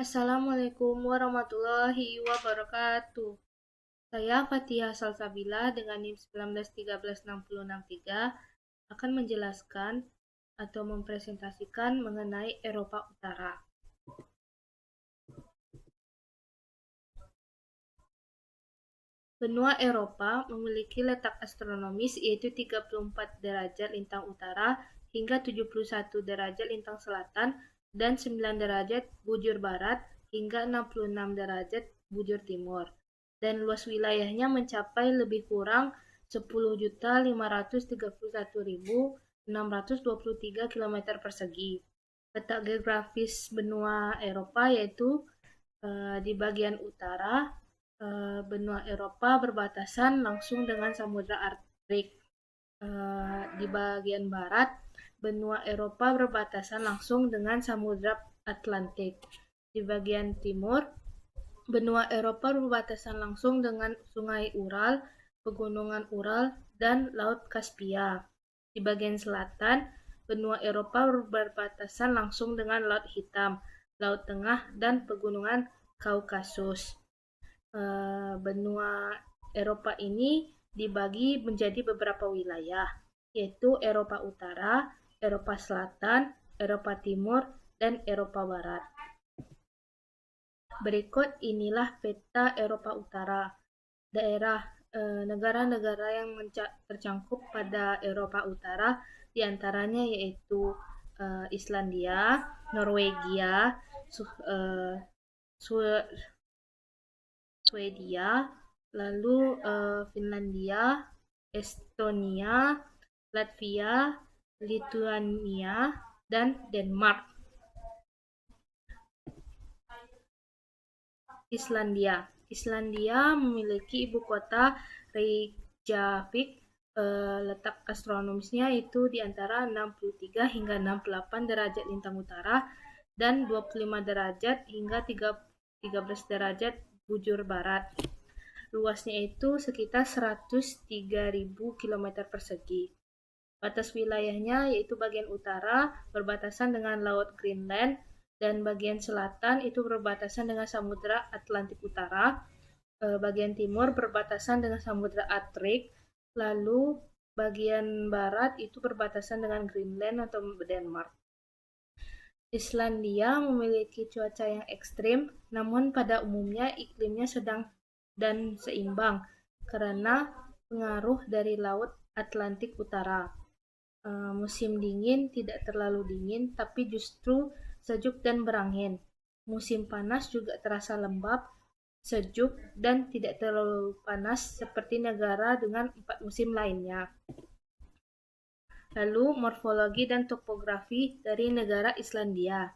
Assalamualaikum warahmatullahi wabarakatuh. Saya Fathia Salsabila dengan NIM 19136063 akan menjelaskan atau mempresentasikan mengenai Eropa Utara. Benua Eropa memiliki letak astronomis yaitu 34 derajat lintang utara hingga 71 derajat lintang selatan dan 9 derajat bujur barat hingga 66 derajat bujur timur. Dan luas wilayahnya mencapai lebih kurang 10.531.623 km persegi. Letak geografis benua Eropa yaitu di bagian utara benua Eropa berbatasan langsung dengan Samudra Arktik. Di bagian barat, benua Eropa berbatasan langsung dengan Samudra Atlantik. Di bagian timur, benua Eropa berbatasan langsung dengan Sungai Ural, Pegunungan Ural, dan Laut Kaspia. Di bagian selatan, benua Eropa berbatasan langsung dengan Laut Hitam, Laut Tengah, dan Pegunungan Kaukasus. Benua Eropa ini dibagi menjadi beberapa wilayah, yaitu Eropa Utara, Eropa Selatan, Eropa Timur, dan Eropa Barat. Berikut inilah peta Eropa Utara. Daerah negara-negara yang tercangkup pada Eropa Utara diantaranya yaitu Islandia, Norwegia, Swedia, lalu Finlandia, Estonia, Latvia, Lithuania, dan Denmark. Islandia memiliki ibu kota Reykjavik. Letak astronomisnya itu di antara 63 hingga 68 derajat lintang utara dan 25 derajat hingga 13 derajat bujur barat. Luasnya itu sekitar 103.000 km persegi. Batas wilayahnya yaitu bagian utara berbatasan dengan Laut Greenland dan bagian selatan itu berbatasan dengan Samudra Atlantik Utara. Bagian timur berbatasan dengan Samudra Arktik. Lalu bagian barat itu berbatasan dengan Greenland atau Denmark. Islandia memiliki cuaca yang ekstrim, namun pada umumnya iklimnya sedang dan seimbang karena pengaruh dari Laut Atlantik Utara. Musim dingin tidak terlalu dingin, tapi justru sejuk dan berangin. Musim panas juga terasa lembab, sejuk, dan tidak terlalu panas seperti negara dengan 4 musim lainnya. Lalu morfologi dan topografi dari negara Islandia.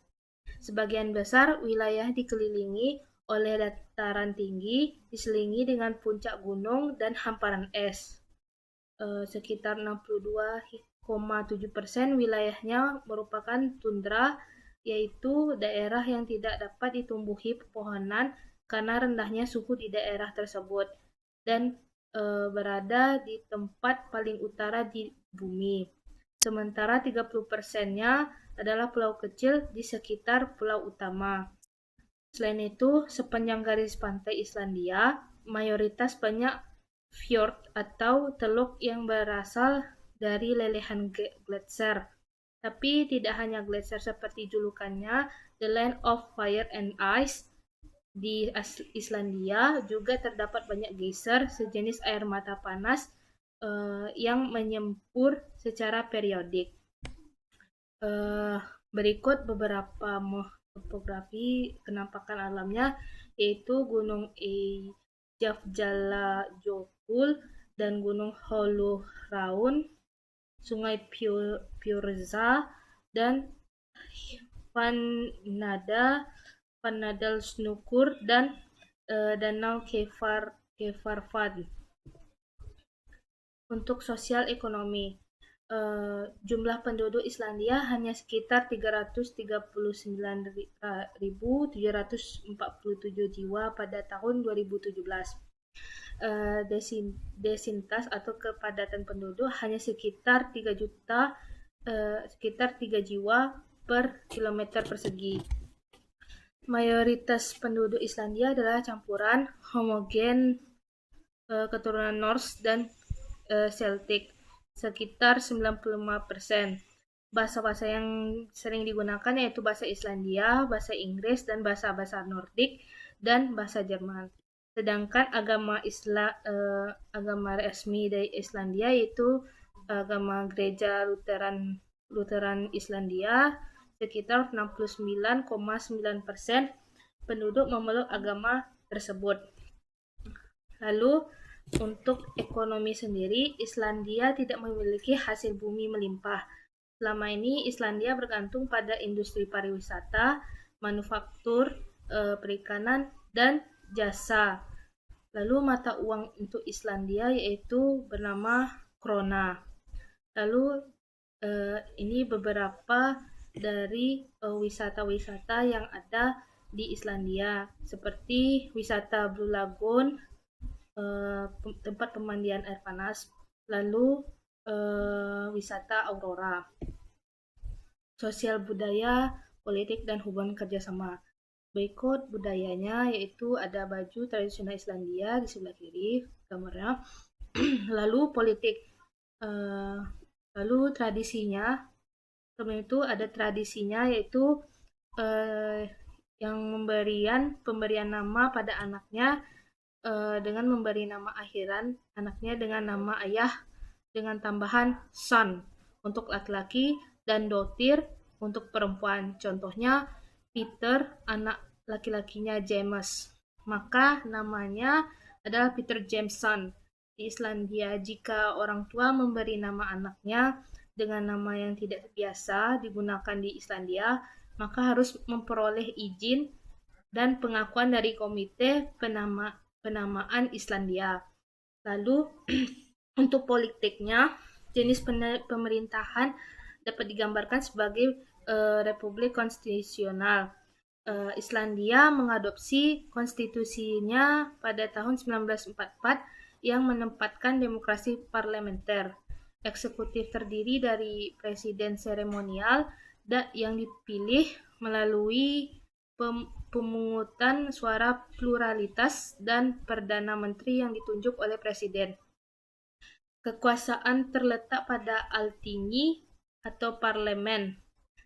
Sebagian besar wilayah dikelilingi oleh dataran tinggi, diselingi dengan puncak gunung dan hamparan es. Sekitar 62,7% wilayahnya merupakan tundra, yaitu daerah yang tidak dapat ditumbuhi pepohonan karena rendahnya suhu di daerah tersebut dan berada di tempat paling utara di bumi. Sementara 30%-nya adalah pulau kecil di sekitar pulau utama. Selain itu, sepanjang garis pantai Islandia, mayoritas banyak fjord atau teluk yang berasal dari lelehan gletser. Tapi tidak hanya gletser seperti julukannya, The Land of Fire and Ice. Di Islandia juga terdapat banyak geyser, sejenis air mata panas yang menyembur secara periodik. Berikut beberapa topografi penampakan alamnya, yaitu Gunung Eyjafjallajökull dan Gunung Holuhraun, Sungai Fjordsa, dan Vatnsdalshnúkur dan Danau Keflavik. Untuk sosial ekonomi, jumlah penduduk Islandia hanya sekitar 339.747 jiwa pada tahun 2017. Densitas atau kepadatan penduduk hanya sekitar 3 jiwa per kilometer persegi. Mayoritas penduduk Islandia adalah campuran homogen keturunan Norse dan Celtic, sekitar 95%. Bahasa-bahasa yang sering digunakan yaitu bahasa Islandia, bahasa Inggris, dan bahasa-bahasa Nordik, dan bahasa Jerman. Sedangkan agama resmi dari Islandia yaitu agama Gereja Lutheran Islandia, sekitar 69,9% penduduk memeluk agama tersebut. Lalu untuk ekonomi sendiri, Islandia tidak memiliki hasil bumi melimpah. Selama ini Islandia bergantung pada industri pariwisata, manufaktur, perikanan, dan jasa. Lalu mata uang untuk Islandia yaitu bernama krona. Lalu ini beberapa dari wisata-wisata yang ada di Islandia, seperti wisata Blue Lagoon, tempat pemandian air panas, lalu wisata Aurora. Sosial budaya, politik, dan hubungan kerjasama. Berikut budayanya yaitu ada baju tradisional Islandia di sebelah kiri gambarnya. Lalu politik, lalu tradisinya. Sebelum itu ada tradisinya yaitu yang pemberian nama pada anaknya dengan memberi nama akhiran anaknya dengan nama ayah dengan tambahan son untuk laki-laki dan dotir untuk perempuan. Contohnya Peter, anak laki-lakinya James. Maka namanya adalah Peter Jameson. Di Islandia, jika orang tua memberi nama anaknya dengan nama yang tidak biasa digunakan di Islandia, maka harus memperoleh izin dan pengakuan dari Komite Penamaan Islandia. Lalu untuk politiknya, jenis pemerintahan dapat digambarkan sebagai republik konstitusional. Islandia mengadopsi konstitusinya pada tahun 1944 yang menempatkan demokrasi parlementer. Eksekutif terdiri dari presiden seremonial yang dipilih melalui pemungutan suara pluralitas dan perdana menteri yang ditunjuk oleh presiden. Kekuasaan terletak pada Althing atau parlemen.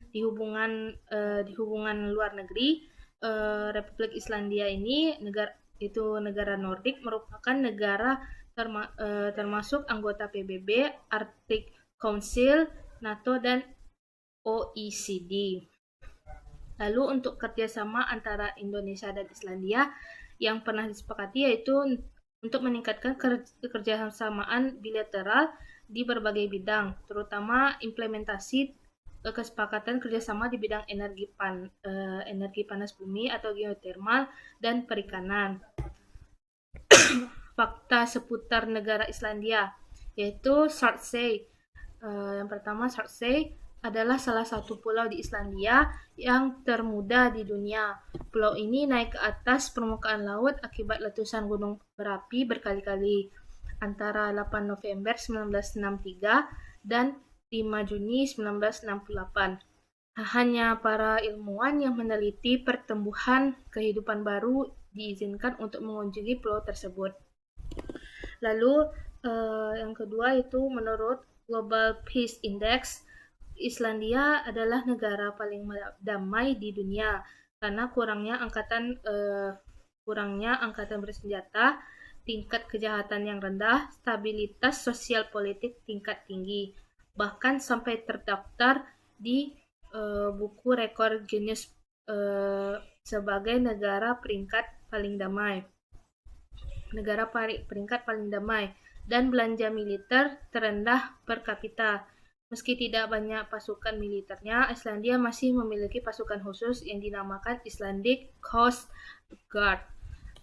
Di hubungan luar negeri, Republik Islandia ini negara Nordik merupakan negara termasuk anggota PBB, Arctic Council, NATO, dan OECD. Lalu untuk kerjasama antara Indonesia dan Islandia yang pernah disepakati yaitu untuk meningkatkan kerjasamaan bilateral di berbagai bidang, terutama implementasi kesepakatan kerjasama di bidang energi panas bumi atau geotermal dan perikanan. Fakta seputar negara Islandia yaitu Surtsey. Yang pertama, Surtsey adalah salah satu pulau di Islandia yang termuda di dunia. Pulau ini naik ke atas permukaan laut akibat letusan gunung berapi berkali-kali antara 8 November 1963 dan 5 Juni 1968. Hanya para ilmuwan yang meneliti pertumbuhan kehidupan baru diizinkan untuk mengunjungi pulau tersebut. Lalu yang kedua itu menurut Global Peace Index, Islandia adalah negara paling damai di dunia karena kurangnya angkatan bersenjata, tingkat kejahatan yang rendah, stabilitas sosial politik tingkat tinggi, bahkan sampai terdaftar di buku rekor Guinness sebagai negara peringkat paling damai. Dan belanja militer terendah per kapita. Meski tidak banyak pasukan militernya, Islandia masih memiliki pasukan khusus yang dinamakan Icelandic Coast Guard.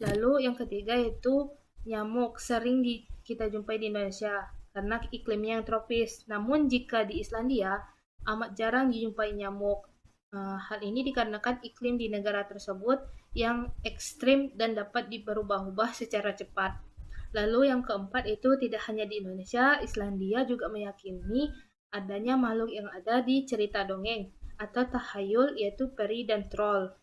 Lalu yang ketiga yaitu nyamuk sering kita jumpai di Indonesia karena iklimnya yang tropis. Namun jika di Islandia amat jarang dijumpai nyamuk. Hal ini dikarenakan iklim di negara tersebut yang ekstrim dan dapat berubah-ubah secara cepat. Lalu yang keempat itu tidak hanya di Indonesia, Islandia juga meyakini adanya makhluk yang ada di cerita dongeng atau tahayul yaitu peri dan troll.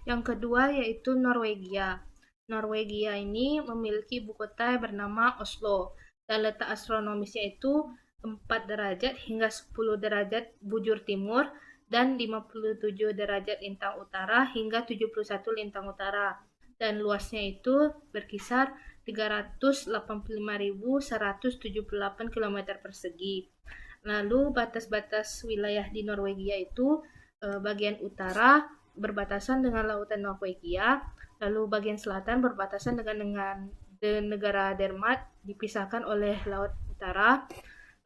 Yang kedua yaitu Norwegia. Norwegia ini memiliki ibu kota yang bernama Oslo dan letak astronomisnya itu 4 derajat hingga 10 derajat bujur timur dan 57 derajat lintang utara hingga 71 lintang utara. Dan luasnya itu berkisar 385.178 km persegi. Lalu batas-batas wilayah di Norwegia itu bagian utara berbatasan dengan lautan Norwegia, lalu bagian selatan berbatasan dengan negara Denmark dipisahkan oleh laut utara,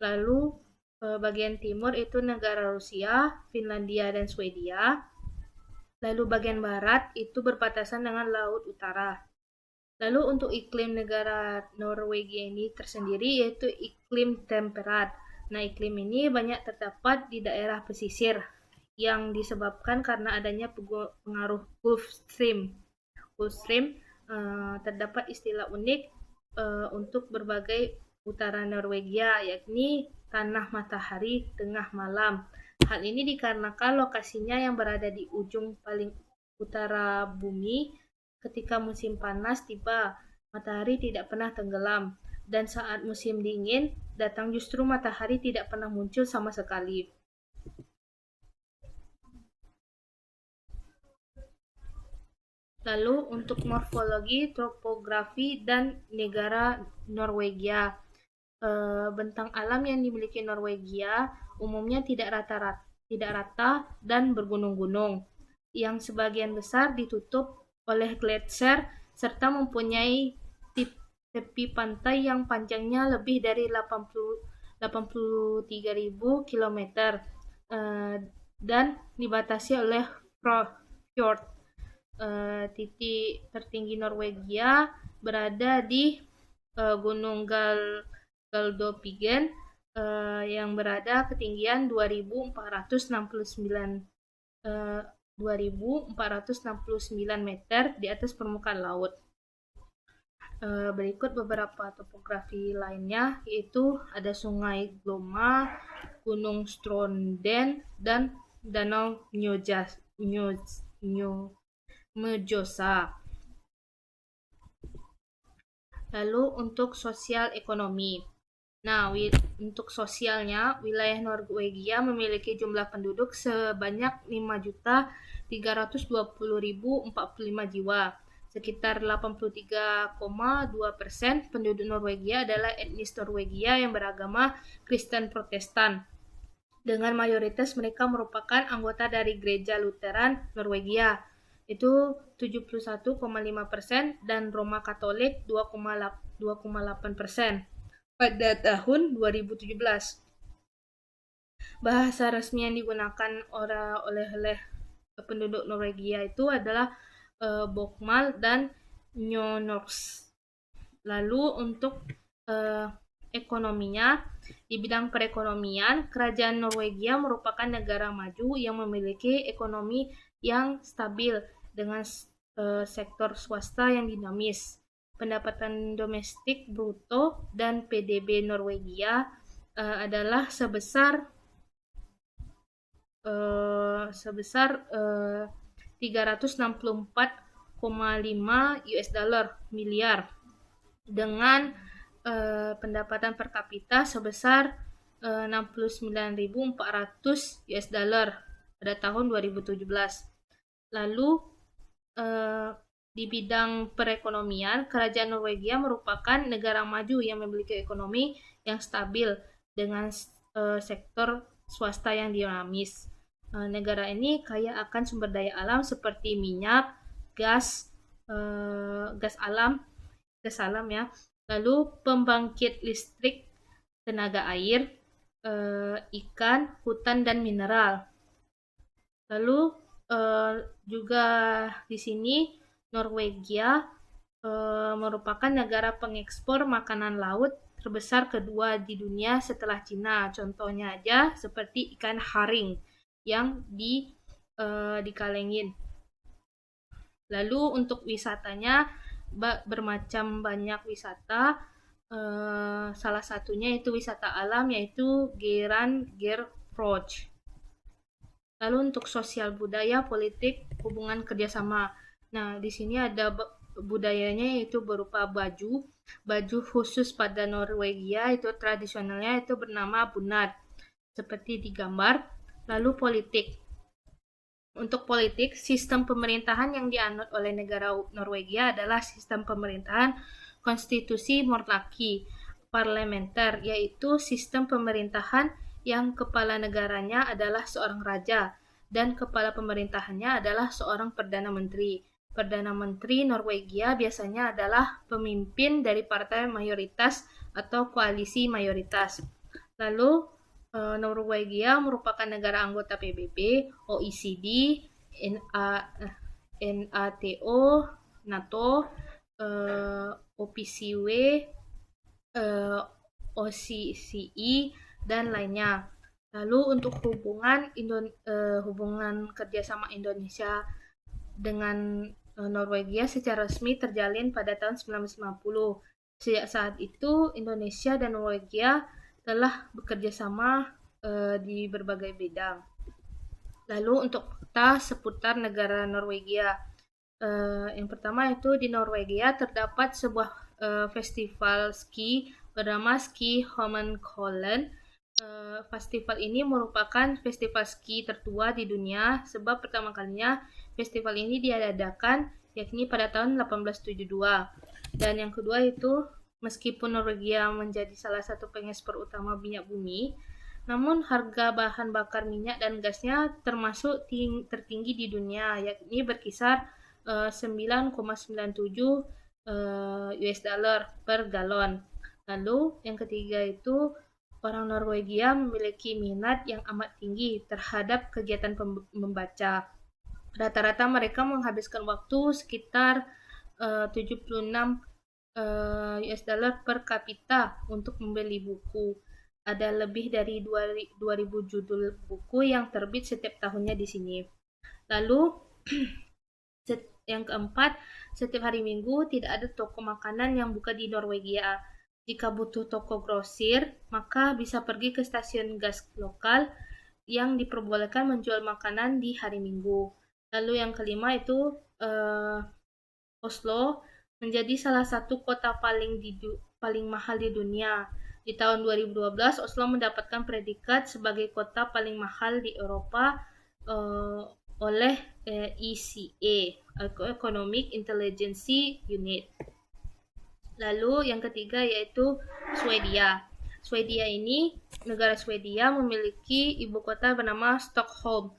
lalu bagian timur itu negara Rusia, Finlandia dan Swedia, lalu bagian barat itu berbatasan dengan laut utara. Lalu untuk iklim negara Norwegia ini tersendiri yaitu iklim temperat. Nah, iklim ini banyak terdapat di daerah pesisir yang disebabkan karena adanya pengaruh Gulf Stream. Gulf Stream terdapat istilah unik untuk berbagai utara Norwegia, yakni tanah matahari tengah malam. Hal ini dikarenakan lokasinya yang berada di ujung paling utara bumi. Ketika musim panas tiba, matahari tidak pernah tenggelam, dan saat musim dingin datang justru matahari tidak pernah muncul sama sekali. Lalu untuk morfologi, topografi, dan negara Norwegia. Bentang alam yang dimiliki Norwegia umumnya tidak rata dan bergunung-gunung, yang sebagian besar ditutup oleh gletser serta mempunyai tepi pantai yang panjangnya lebih dari 83.000 km dan dibatasi oleh fjord. Titik tertinggi Norwegia berada di Gunung Galdhøpiggen yang berada ketinggian 2.469 meter di atas permukaan laut. Berikut beberapa topografi lainnya, yaitu ada Sungai Glomma, Gunung Stronden, dan Danau Mjøsa. Lalu untuk sosial ekonomi. Nah, untuk sosialnya, wilayah Norwegia memiliki jumlah penduduk sebanyak 5.320.045 jiwa. Sekitar 83,2% penduduk Norwegia adalah etnis Norwegia yang beragama Kristen Protestan. Dengan mayoritas mereka merupakan anggota dari Gereja Lutheran Norwegia, itu 71,5%, dan Roma Katolik 2,8% pada tahun 2017. Bahasa resmi yang digunakan oleh penduduk Norwegia itu adalah Bokmal dan Nynorsk. Lalu untuk ekonominya, di bidang perekonomian, kerajaan Norwegia merupakan negara maju yang memiliki ekonomi yang stabil dengan sektor swasta yang dinamis. Pendapatan domestik bruto dan PDB Norwegia adalah sebesar 364,5 US dollar miliar dengan pendapatan per kapita sebesar 69.400 US dollar pada tahun 2017. Lalu di bidang perekonomian, kerajaan Norwegia merupakan negara maju yang memiliki ekonomi yang stabil dengan sektor swasta yang dinamis. Negara ini kaya akan sumber daya alam seperti minyak, gas alam ya. Lalu pembangkit listrik, tenaga air, ikan, hutan dan mineral. Lalu juga di sini Norwegia merupakan negara pengekspor makanan laut terbesar kedua di dunia setelah Cina. Contohnya aja seperti ikan haring yang dikalengin. Lalu untuk wisatanya bermacam banyak wisata. Salah satunya itu wisata alam, yaitu Geirangerfjord. Lalu untuk sosial budaya, politik, hubungan kerjasama. Nah, di sini ada budayanya yaitu berupa baju. Baju khusus pada Norwegia itu tradisionalnya itu bernama bunad, seperti di gambar. Lalu politik. Untuk politik, sistem pemerintahan yang dianut oleh negara Norwegia adalah sistem pemerintahan konstitusi monarki parlementer, yaitu sistem pemerintahan yang kepala negaranya adalah seorang raja dan kepala pemerintahannya adalah seorang perdana menteri. Perdana Menteri Norwegia biasanya adalah pemimpin dari partai mayoritas atau koalisi mayoritas. Lalu Norwegia merupakan negara anggota PBB, OECD, NATO, NATO, OPCW, OCCI, dan lainnya. Lalu untuk hubungan kerjasama Indonesia dengan Norwegia secara resmi terjalin pada tahun 1950. Sejak saat itu, Indonesia dan Norwegia telah bekerja sama di berbagai bidang. Lalu untuk fakta seputar negara Norwegia. Yang pertama itu di Norwegia terdapat sebuah festival ski bernama Ski Holmenkollen. Festival ini merupakan festival ski tertua di dunia sebab pertama kalinya festival ini diadakan yakni pada tahun 1872. Dan yang kedua itu meskipun Norwegia menjadi salah satu pengekspor utama minyak bumi, namun harga bahan bakar minyak dan gasnya termasuk tertinggi di dunia, yakni berkisar 9,97 US dollar per galon. Lalu yang ketiga itu orang Norwegia memiliki minat yang amat tinggi terhadap kegiatan membaca. Rata-rata mereka menghabiskan waktu sekitar 76 US dollar per kapita untuk membeli buku. Ada lebih dari 2.000 judul buku yang terbit setiap tahunnya di sini. Lalu yang keempat, setiap hari Minggu tidak ada toko makanan yang buka di Norwegia. Jika butuh toko grosir, maka bisa pergi ke stasiun gas lokal yang diperbolehkan menjual makanan di hari Minggu. Lalu yang kelima itu Oslo menjadi salah satu kota paling mahal di dunia. Di tahun 2012, Oslo mendapatkan predikat sebagai kota paling mahal di Eropa oleh ECA, Economic Intelligence Unit. Lalu yang ketiga yaitu Swedia. Swedia ini, negara Swedia memiliki ibu kota bernama Stockholm.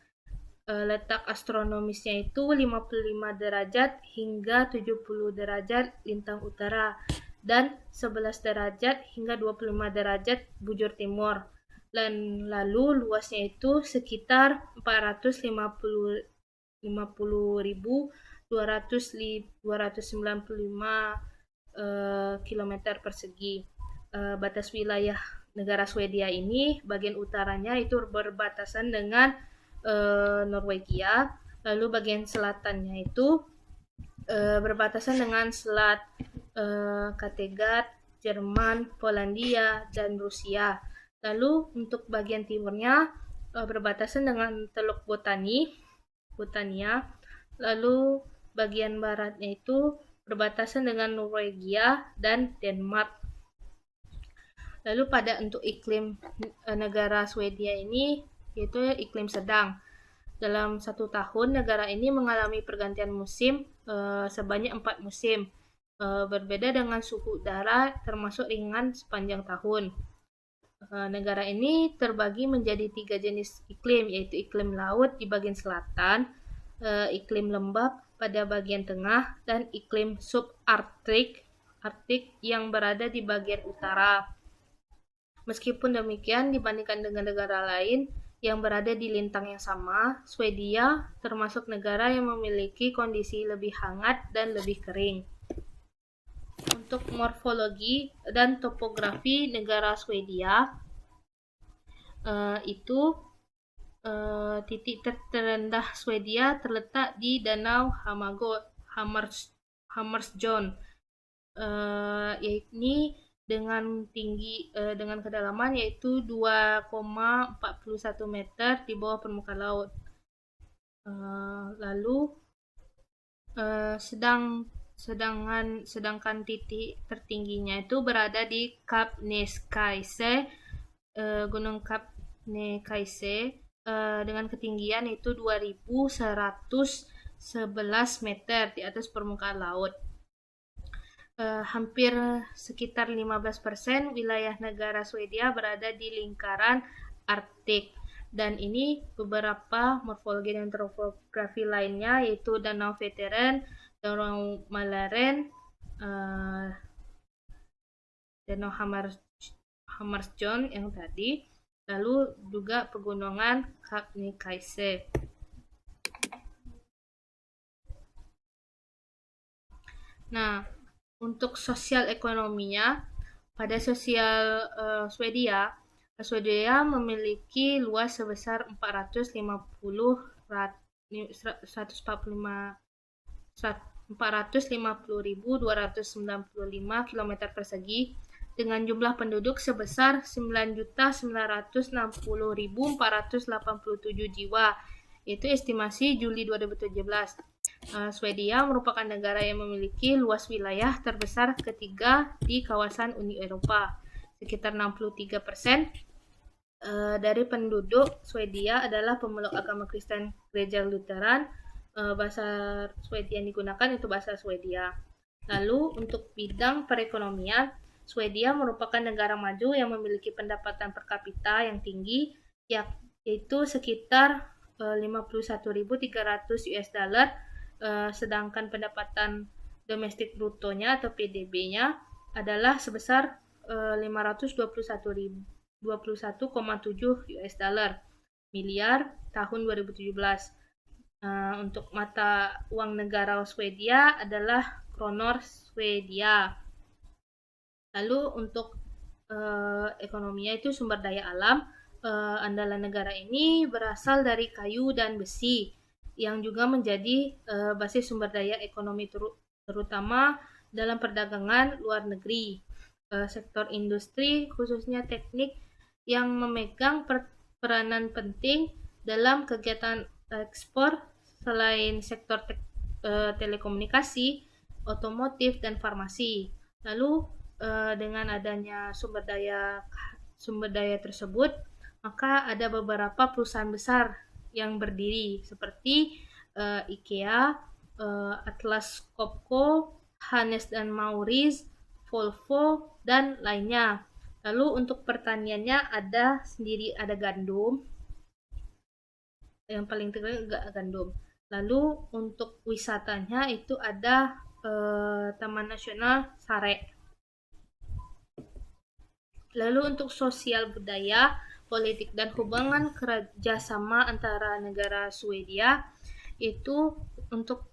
Letak astronomisnya itu 55 derajat hingga 70 derajat lintang utara dan 11 derajat hingga 25 derajat bujur timur. Dan lalu luasnya itu sekitar 450.295 km persegi. Batas wilayah negara Swedia ini bagian utaranya itu berbatasan dengan Norwegia, lalu bagian selatannya itu berbatasan dengan selat Kattegat, Jerman, Polandia, dan Rusia. Lalu untuk bagian timurnya berbatasan dengan Teluk Botania, lalu bagian baratnya itu berbatasan dengan Norwegia dan Denmark. Lalu untuk iklim negara Swedia ini yaitu iklim sedang. Dalam satu tahun, negara ini mengalami pergantian musim sebanyak 4 musim. Berbeda dengan suhu udara termasuk ringan sepanjang tahun. Negara ini terbagi menjadi 3 jenis iklim, yaitu iklim laut di bagian selatan, iklim lembab pada bagian tengah, dan iklim subarktik yang berada di bagian utara. Meskipun demikian, dibandingkan dengan negara lain yang berada di lintang yang sama, Swedia termasuk negara yang memiliki kondisi lebih hangat dan lebih kering. Untuk morfologi dan topografi negara Swedia, itu titik terendah Swedia terletak di Danau Hammarsjön, yakni dengan kedalaman yaitu 2,41 meter di bawah permukaan laut. Lalu sedangkan titik tertingginya itu berada di Kebnekaise, Gunung Kebnekaise, dengan ketinggian itu 2111 meter di atas permukaan laut. Hampir sekitar 15% wilayah negara Swedia berada di lingkaran Arktik. Dan ini beberapa morfologi dan topografi lainnya, yaitu Danau Veteren, Danau Mälaren, Danau Hammarsbjörn yang tadi, lalu juga pegunungan Kebnekaise. Nah, untuk sosial ekonominya, pada sosial Swedia memiliki luas sebesar 450.295 km persegi dengan jumlah penduduk sebesar 9.960.487 jiwa. Itu estimasi Juli 2017. Swedia merupakan negara yang memiliki luas wilayah terbesar ketiga di kawasan Uni Eropa. Sekitar 63% dari penduduk Swedia adalah pemeluk agama Kristen Gereja Lutheran. Bahasa Swedia yang digunakan itu bahasa Swedia. Lalu untuk bidang perekonomian, Swedia merupakan negara maju yang memiliki pendapatan per kapita yang tinggi, yaitu sekitar 51.300 US dollar, sedangkan pendapatan domestik brutonya atau PDB-nya adalah sebesar 521,7 US dollar miliar tahun 2017. Untuk mata uang negara Swedia adalah kronor Swedia. Lalu untuk ekonominya itu sumber daya alam, andalan negara ini berasal dari kayu dan besi yang juga menjadi basis sumber daya ekonomi terutama dalam perdagangan luar negeri. Sektor industri khususnya teknik yang memegang peranan penting dalam kegiatan ekspor selain sektor telekomunikasi, otomotif, dan farmasi. Lalu dengan adanya sumber daya tersebut, maka ada beberapa perusahaan besar yang berdiri seperti IKEA, Atlas Copco, Hannes dan Mauritz, Volvo, dan lainnya. Lalu untuk pertaniannya ada gandum, yang paling terkenal gandum. Lalu untuk wisatanya itu ada Taman Nasional Sare. Lalu untuk sosial budaya, politik, dan hubungan kerjasama antara negara Swedia, itu untuk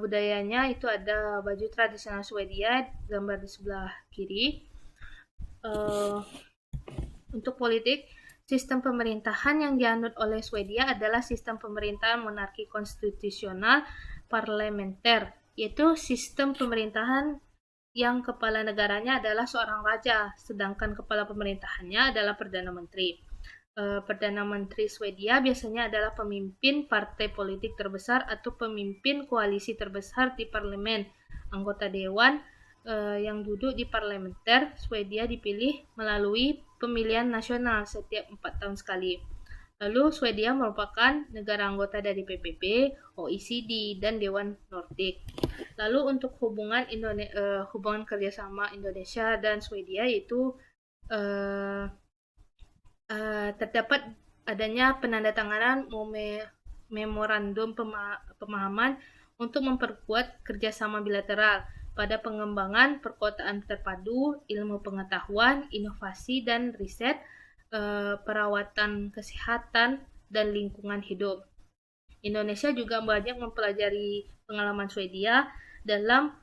budayanya itu ada baju tradisional Swedia, gambar di sebelah kiri. Untuk politik, sistem pemerintahan yang dianut oleh Swedia adalah sistem pemerintahan monarki konstitusional parlementer, yaitu sistem pemerintahan yang kepala negaranya adalah seorang raja, sedangkan kepala pemerintahannya adalah Perdana Menteri. Perdana Menteri Swedia biasanya adalah pemimpin partai politik terbesar atau pemimpin koalisi terbesar di parlemen. Anggota dewan yang duduk di parlementer Swedia dipilih melalui pemilihan nasional setiap 4 tahun sekali. Lalu Swedia merupakan negara anggota dari PBB, OECD, dan Dewan Nordik. Lalu untuk hubungan kerjasama Indonesia dan Swedia itu terdapat adanya penandatanganan memorandum pemahaman untuk memperkuat kerjasama bilateral pada pengembangan perkotaan terpadu, ilmu pengetahuan, inovasi dan riset, perawatan kesehatan, dan lingkungan hidup. Indonesia juga banyak mempelajari pengalaman Swedia dalam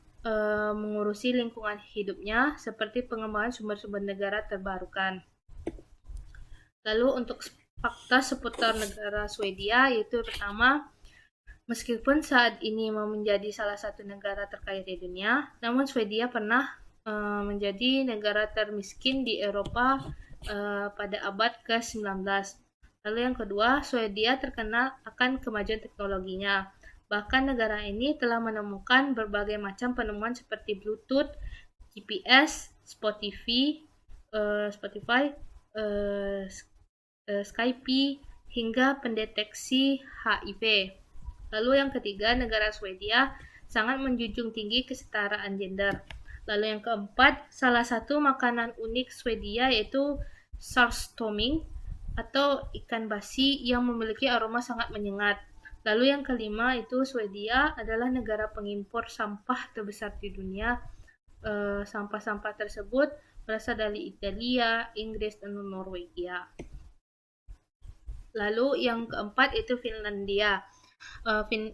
mengurusi lingkungan hidupnya seperti pengembangan sumber-sumber negara terbarukan. Lalu untuk fakta seputar negara Swedia, yaitu pertama, meskipun saat ini menjadi salah satu negara terkaya di dunia, namun Swedia pernah menjadi negara termiskin di Eropa pada abad ke-19. Lalu yang kedua, Swedia terkenal akan kemajuan teknologinya. Bahkan negara ini telah menemukan berbagai macam penemuan seperti Bluetooth, GPS, Spotify, Skype, hingga pendeteksi HIV. Lalu yang ketiga, negara Swedia sangat menjunjung tinggi kesetaraan gender. Lalu yang keempat, salah satu makanan unik Swedia yaitu sarstoming atau ikan basi yang memiliki aroma sangat menyengat. Lalu yang kelima itu Swedia adalah negara pengimpor sampah terbesar di dunia. Sampah-sampah tersebut berasal dari Italia, Inggris, dan Norwegia. Lalu yang keempat itu Finlandia.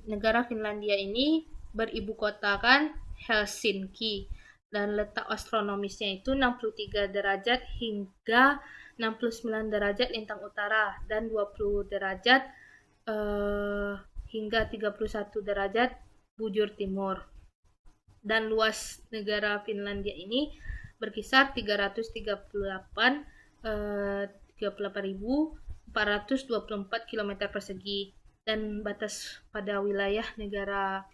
Negara Finlandia ini beribu kotakan Helsinki dan letak astronomisnya itu 63 derajat hingga 69 derajat lintang utara dan 20 derajat hingga 31 derajat bujur timur. Dan luas negara Finlandia ini berkisar 38.424 km persegi, dan batas pada wilayah negara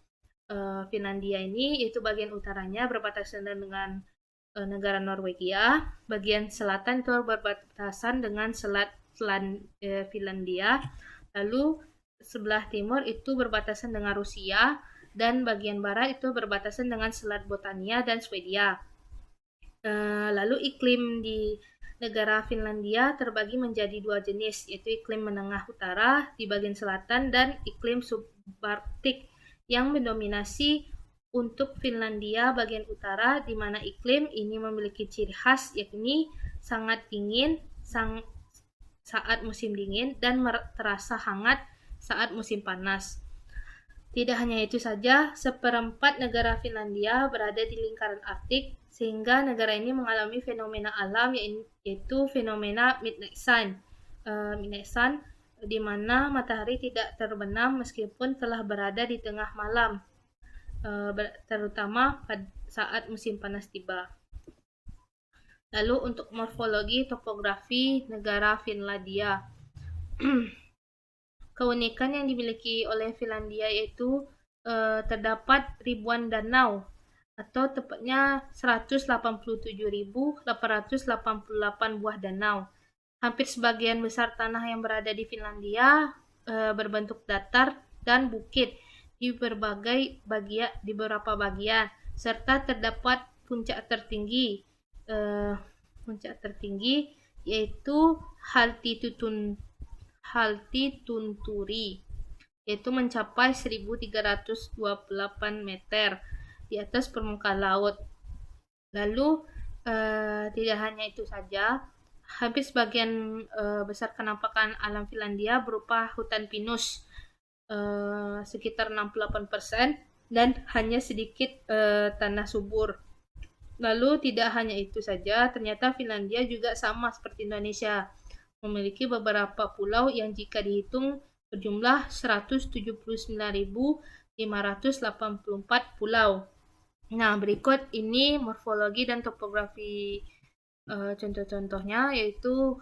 Finlandia ini yaitu bagian utaranya berbatasan dengan negara Norwegia, bagian selatan itu berbatasan dengan Selat Finlandia, lalu sebelah timur itu berbatasan dengan Rusia, dan bagian barat itu berbatasan dengan Selat Botania dan Swedia. Lalu iklim di negara Finlandia terbagi menjadi dua jenis, yaitu iklim menengah utara di bagian selatan dan iklim subarktik yang mendominasi untuk Finlandia bagian utara, di mana iklim ini memiliki ciri khas yakni sangat dingin saat musim dingin dan terasa hangat saat musim panas. Tidak hanya itu saja, seperempat negara Finlandia berada di lingkaran Arktik, sehingga negara ini mengalami fenomena alam yaitu fenomena midnight sun, di mana matahari tidak terbenam meskipun telah berada di tengah malam, terutama saat musim panas tiba. Lalu untuk morfologi topografi negara Finlandia. Keunikan yang dimiliki oleh Finlandia yaitu terdapat ribuan danau, atau tepatnya 187.888 buah danau. Hampir sebagian besar tanah yang berada di Finlandia berbentuk datar dan bukit di beberapa bagian, serta terdapat puncak tertinggi yaitu Haltitunturi, yaitu mencapai 1.328 meter di atas permukaan laut. Lalu tidak hanya itu saja, hampir sebagian besar penampakan alam Finlandia berupa hutan pinus, sekitar 68%, dan hanya sedikit tanah subur. Lalu tidak hanya itu saja, ternyata Finlandia juga sama seperti Indonesia, memiliki beberapa pulau yang jika dihitung berjumlah 179.584 pulau. Nah, berikut ini morfologi dan topografi contoh-contohnya, yaitu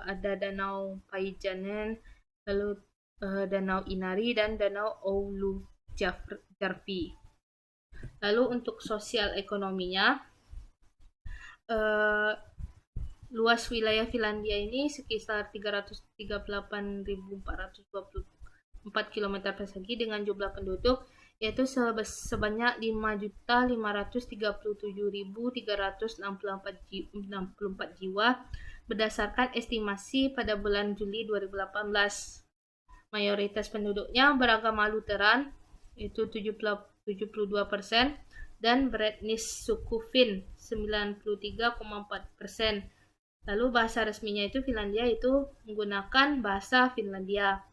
ada Danau Päijänne, lalu Danau Inari, dan Danau Oulujärvi. Lalu untuk sosial ekonominya, luas wilayah Finlandia ini sekitar 338.424 km persegi dengan jumlah penduduk yaitu sebanyak 5.537.364 jiwa berdasarkan estimasi pada bulan Juli 2018. Mayoritas penduduknya beragama Lutheran yaitu 72%, dan beretnis suku Finn 93,4%. Lalu bahasa resminya itu Finlandia itu menggunakan bahasa Finlandia.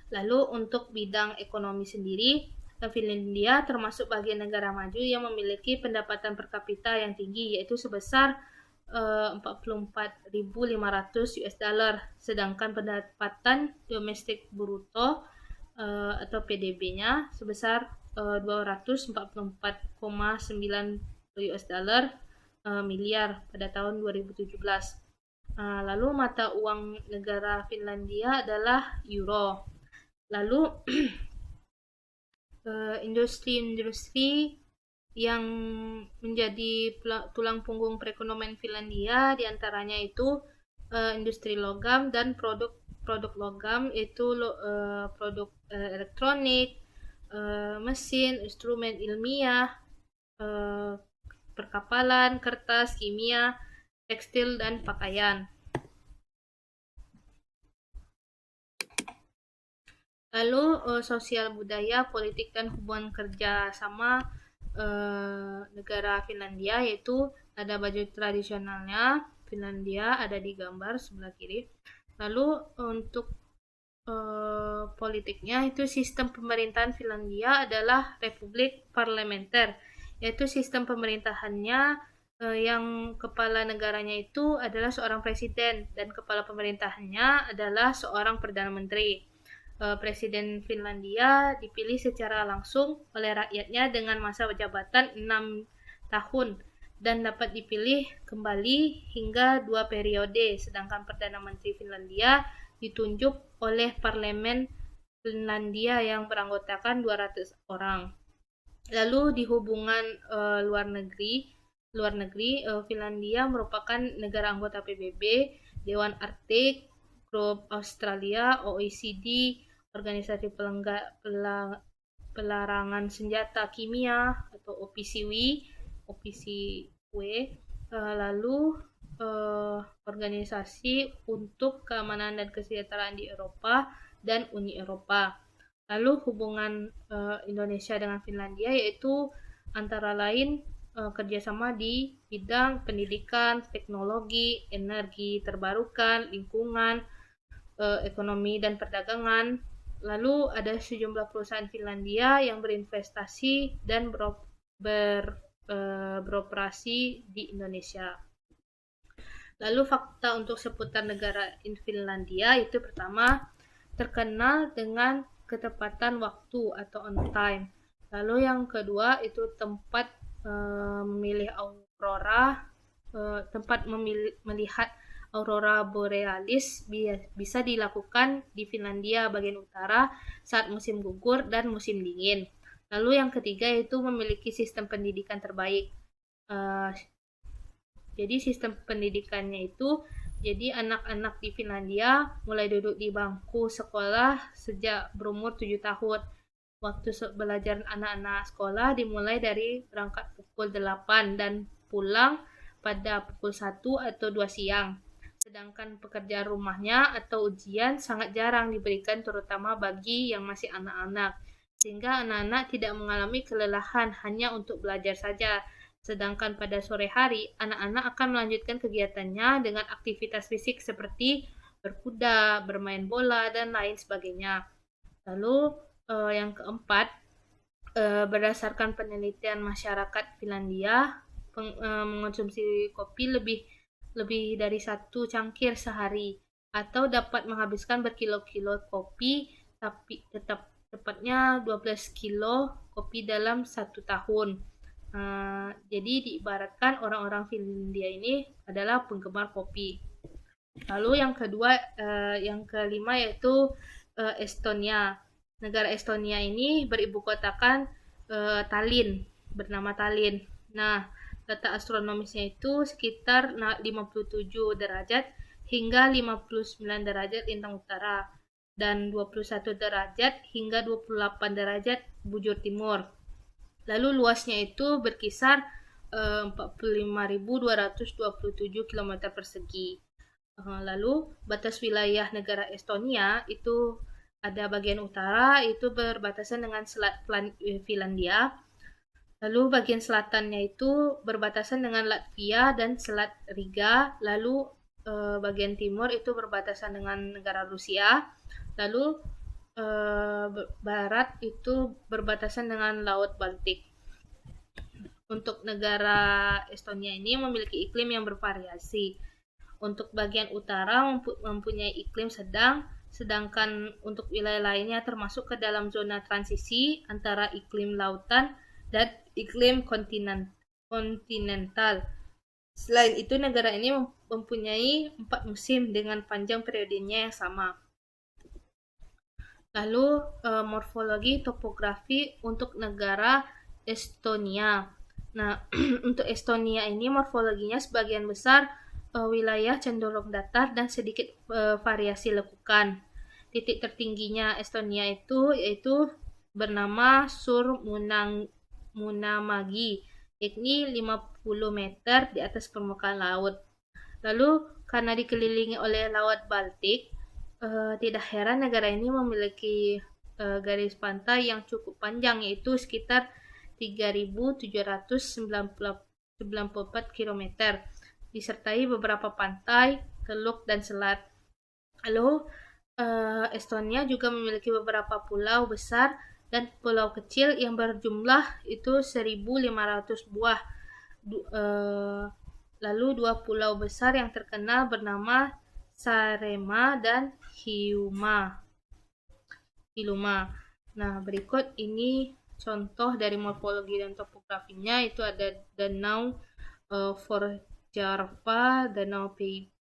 Lalu untuk bidang ekonomi sendiri, Finlandia termasuk bagian negara maju yang memiliki pendapatan per kapita yang tinggi, yaitu sebesar 44.500 US dollar, sedangkan pendapatan domestik bruto atau PDB-nya sebesar 244,9 US dollar miliar pada tahun 2017. Lalu mata uang negara Finlandia adalah euro. Lalu industri-industri yang menjadi tulang punggung perekonomian Finlandia diantaranya itu industri logam dan produk logam, itu produk elektronik, mesin, instrumen ilmiah, perkapalan, kertas, kimia, tekstil, dan pakaian. Lalu sosial budaya, politik, dan hubungan kerja sama negara Finlandia, yaitu ada baju tradisionalnya Finlandia, ada di gambar sebelah kiri. Lalu untuk politiknya, itu sistem pemerintahan Finlandia adalah republik parlementer, yaitu sistem pemerintahannya yang kepala negaranya itu adalah seorang presiden dan kepala pemerintahannya adalah seorang perdana menteri. Presiden Finlandia dipilih secara langsung oleh rakyatnya dengan masa jabatan 6 tahun dan dapat dipilih kembali hingga 2 periode, sedangkan Perdana Menteri Finlandia ditunjuk oleh Parlemen Finlandia yang beranggotakan 200 orang. Lalu di hubungan luar negeri, Finlandia merupakan negara anggota PBB, Dewan Arktik, Grup Australia, OECD, Organisasi Pelarangan Senjata Kimia atau OPCW, lalu Organisasi untuk Keamanan dan Kesejahteraan di Eropa dan Uni Eropa. Lalu hubungan Indonesia dengan Finlandia yaitu antara lain kerjasama di bidang pendidikan, teknologi, energi terbarukan, lingkungan, ekonomi dan perdagangan. Lalu ada sejumlah perusahaan Finlandia yang berinvestasi dan beroperasi di Indonesia. Lalu fakta untuk seputar negara Finlandia itu pertama, terkenal dengan ketepatan waktu atau on time. Lalu yang kedua itu tempat melihat aurora borealis bisa dilakukan di Finlandia bagian utara saat musim gugur dan musim dingin. Lalu yang ketiga itu memiliki sistem pendidikan terbaik. Jadi sistem pendidikannya itu, jadi anak-anak di Finlandia mulai duduk di bangku sekolah sejak berumur 7 tahun. Waktu belajar anak-anak sekolah dimulai dari berangkat pukul 8 dan pulang pada pukul 1 atau 2 siang. Sedangkan pekerjaan rumahnya atau ujian sangat jarang diberikan, terutama bagi yang masih anak-anak. Sehingga anak-anak tidak mengalami kelelahan hanya untuk belajar saja. Sedangkan pada sore hari, anak-anak akan melanjutkan kegiatannya dengan aktivitas fisik seperti berkuda, bermain bola, dan lain sebagainya. Lalu yang keempat, berdasarkan penelitian masyarakat Finlandia, mengonsumsi kopi lebih dari 1 cangkir sehari atau dapat menghabiskan berkilo-kilo kopi, tapi tepatnya 12 kilo kopi dalam 1 tahun. Jadi diibaratkan orang-orang Finlandia ini adalah penggemar kopi. Lalu yang kelima yaitu Estonia. Negara Estonia ini beribu kotakan bernama Tallinn. Nah, letak astronomisnya itu sekitar 57 derajat hingga 59 derajat lintang utara dan 21 derajat hingga 28 derajat bujur timur. Lalu luasnya itu berkisar 45.227 km persegi. Lalu batas wilayah negara Estonia itu ada bagian utara itu berbatasan dengan Selat Finlandia. Lalu bagian selatannya itu berbatasan dengan Latvia dan Selat Riga. Lalu bagian timur itu berbatasan dengan negara Rusia. Lalu barat itu berbatasan dengan Laut Baltik. Untuk negara Estonia ini memiliki iklim yang bervariasi. Untuk bagian utara mempunyai iklim sedang, sedangkan untuk wilayah lainnya termasuk ke dalam zona transisi antara iklim lautan dan iklim kontinental. Selain itu, negara ini mempunyai 4 musim dengan panjang periodenya yang sama. Lalu morfologi topografi untuk negara Estonia. Nah, untuk Estonia ini morfologinya sebagian besar wilayah cenderung datar dan sedikit variasi lekukan. Titik tertingginya Estonia itu yaitu bernama Munamagi, yakni 50 meter di atas permukaan laut. Lalu karena dikelilingi oleh Laut Baltik, tidak heran negara ini memiliki garis pantai yang cukup panjang, yaitu sekitar 3.794 km, disertai beberapa pantai, teluk, dan selat. Lalu Estonia juga memiliki beberapa pulau besar dan pulau kecil yang berjumlah itu 1.500 buah. Lalu 2 pulau besar yang terkenal bernama Saaremaa dan Hiiumaa. Nah, berikut ini contoh dari morfologi dan topografinya. Itu ada Danau Vorjarva, Danau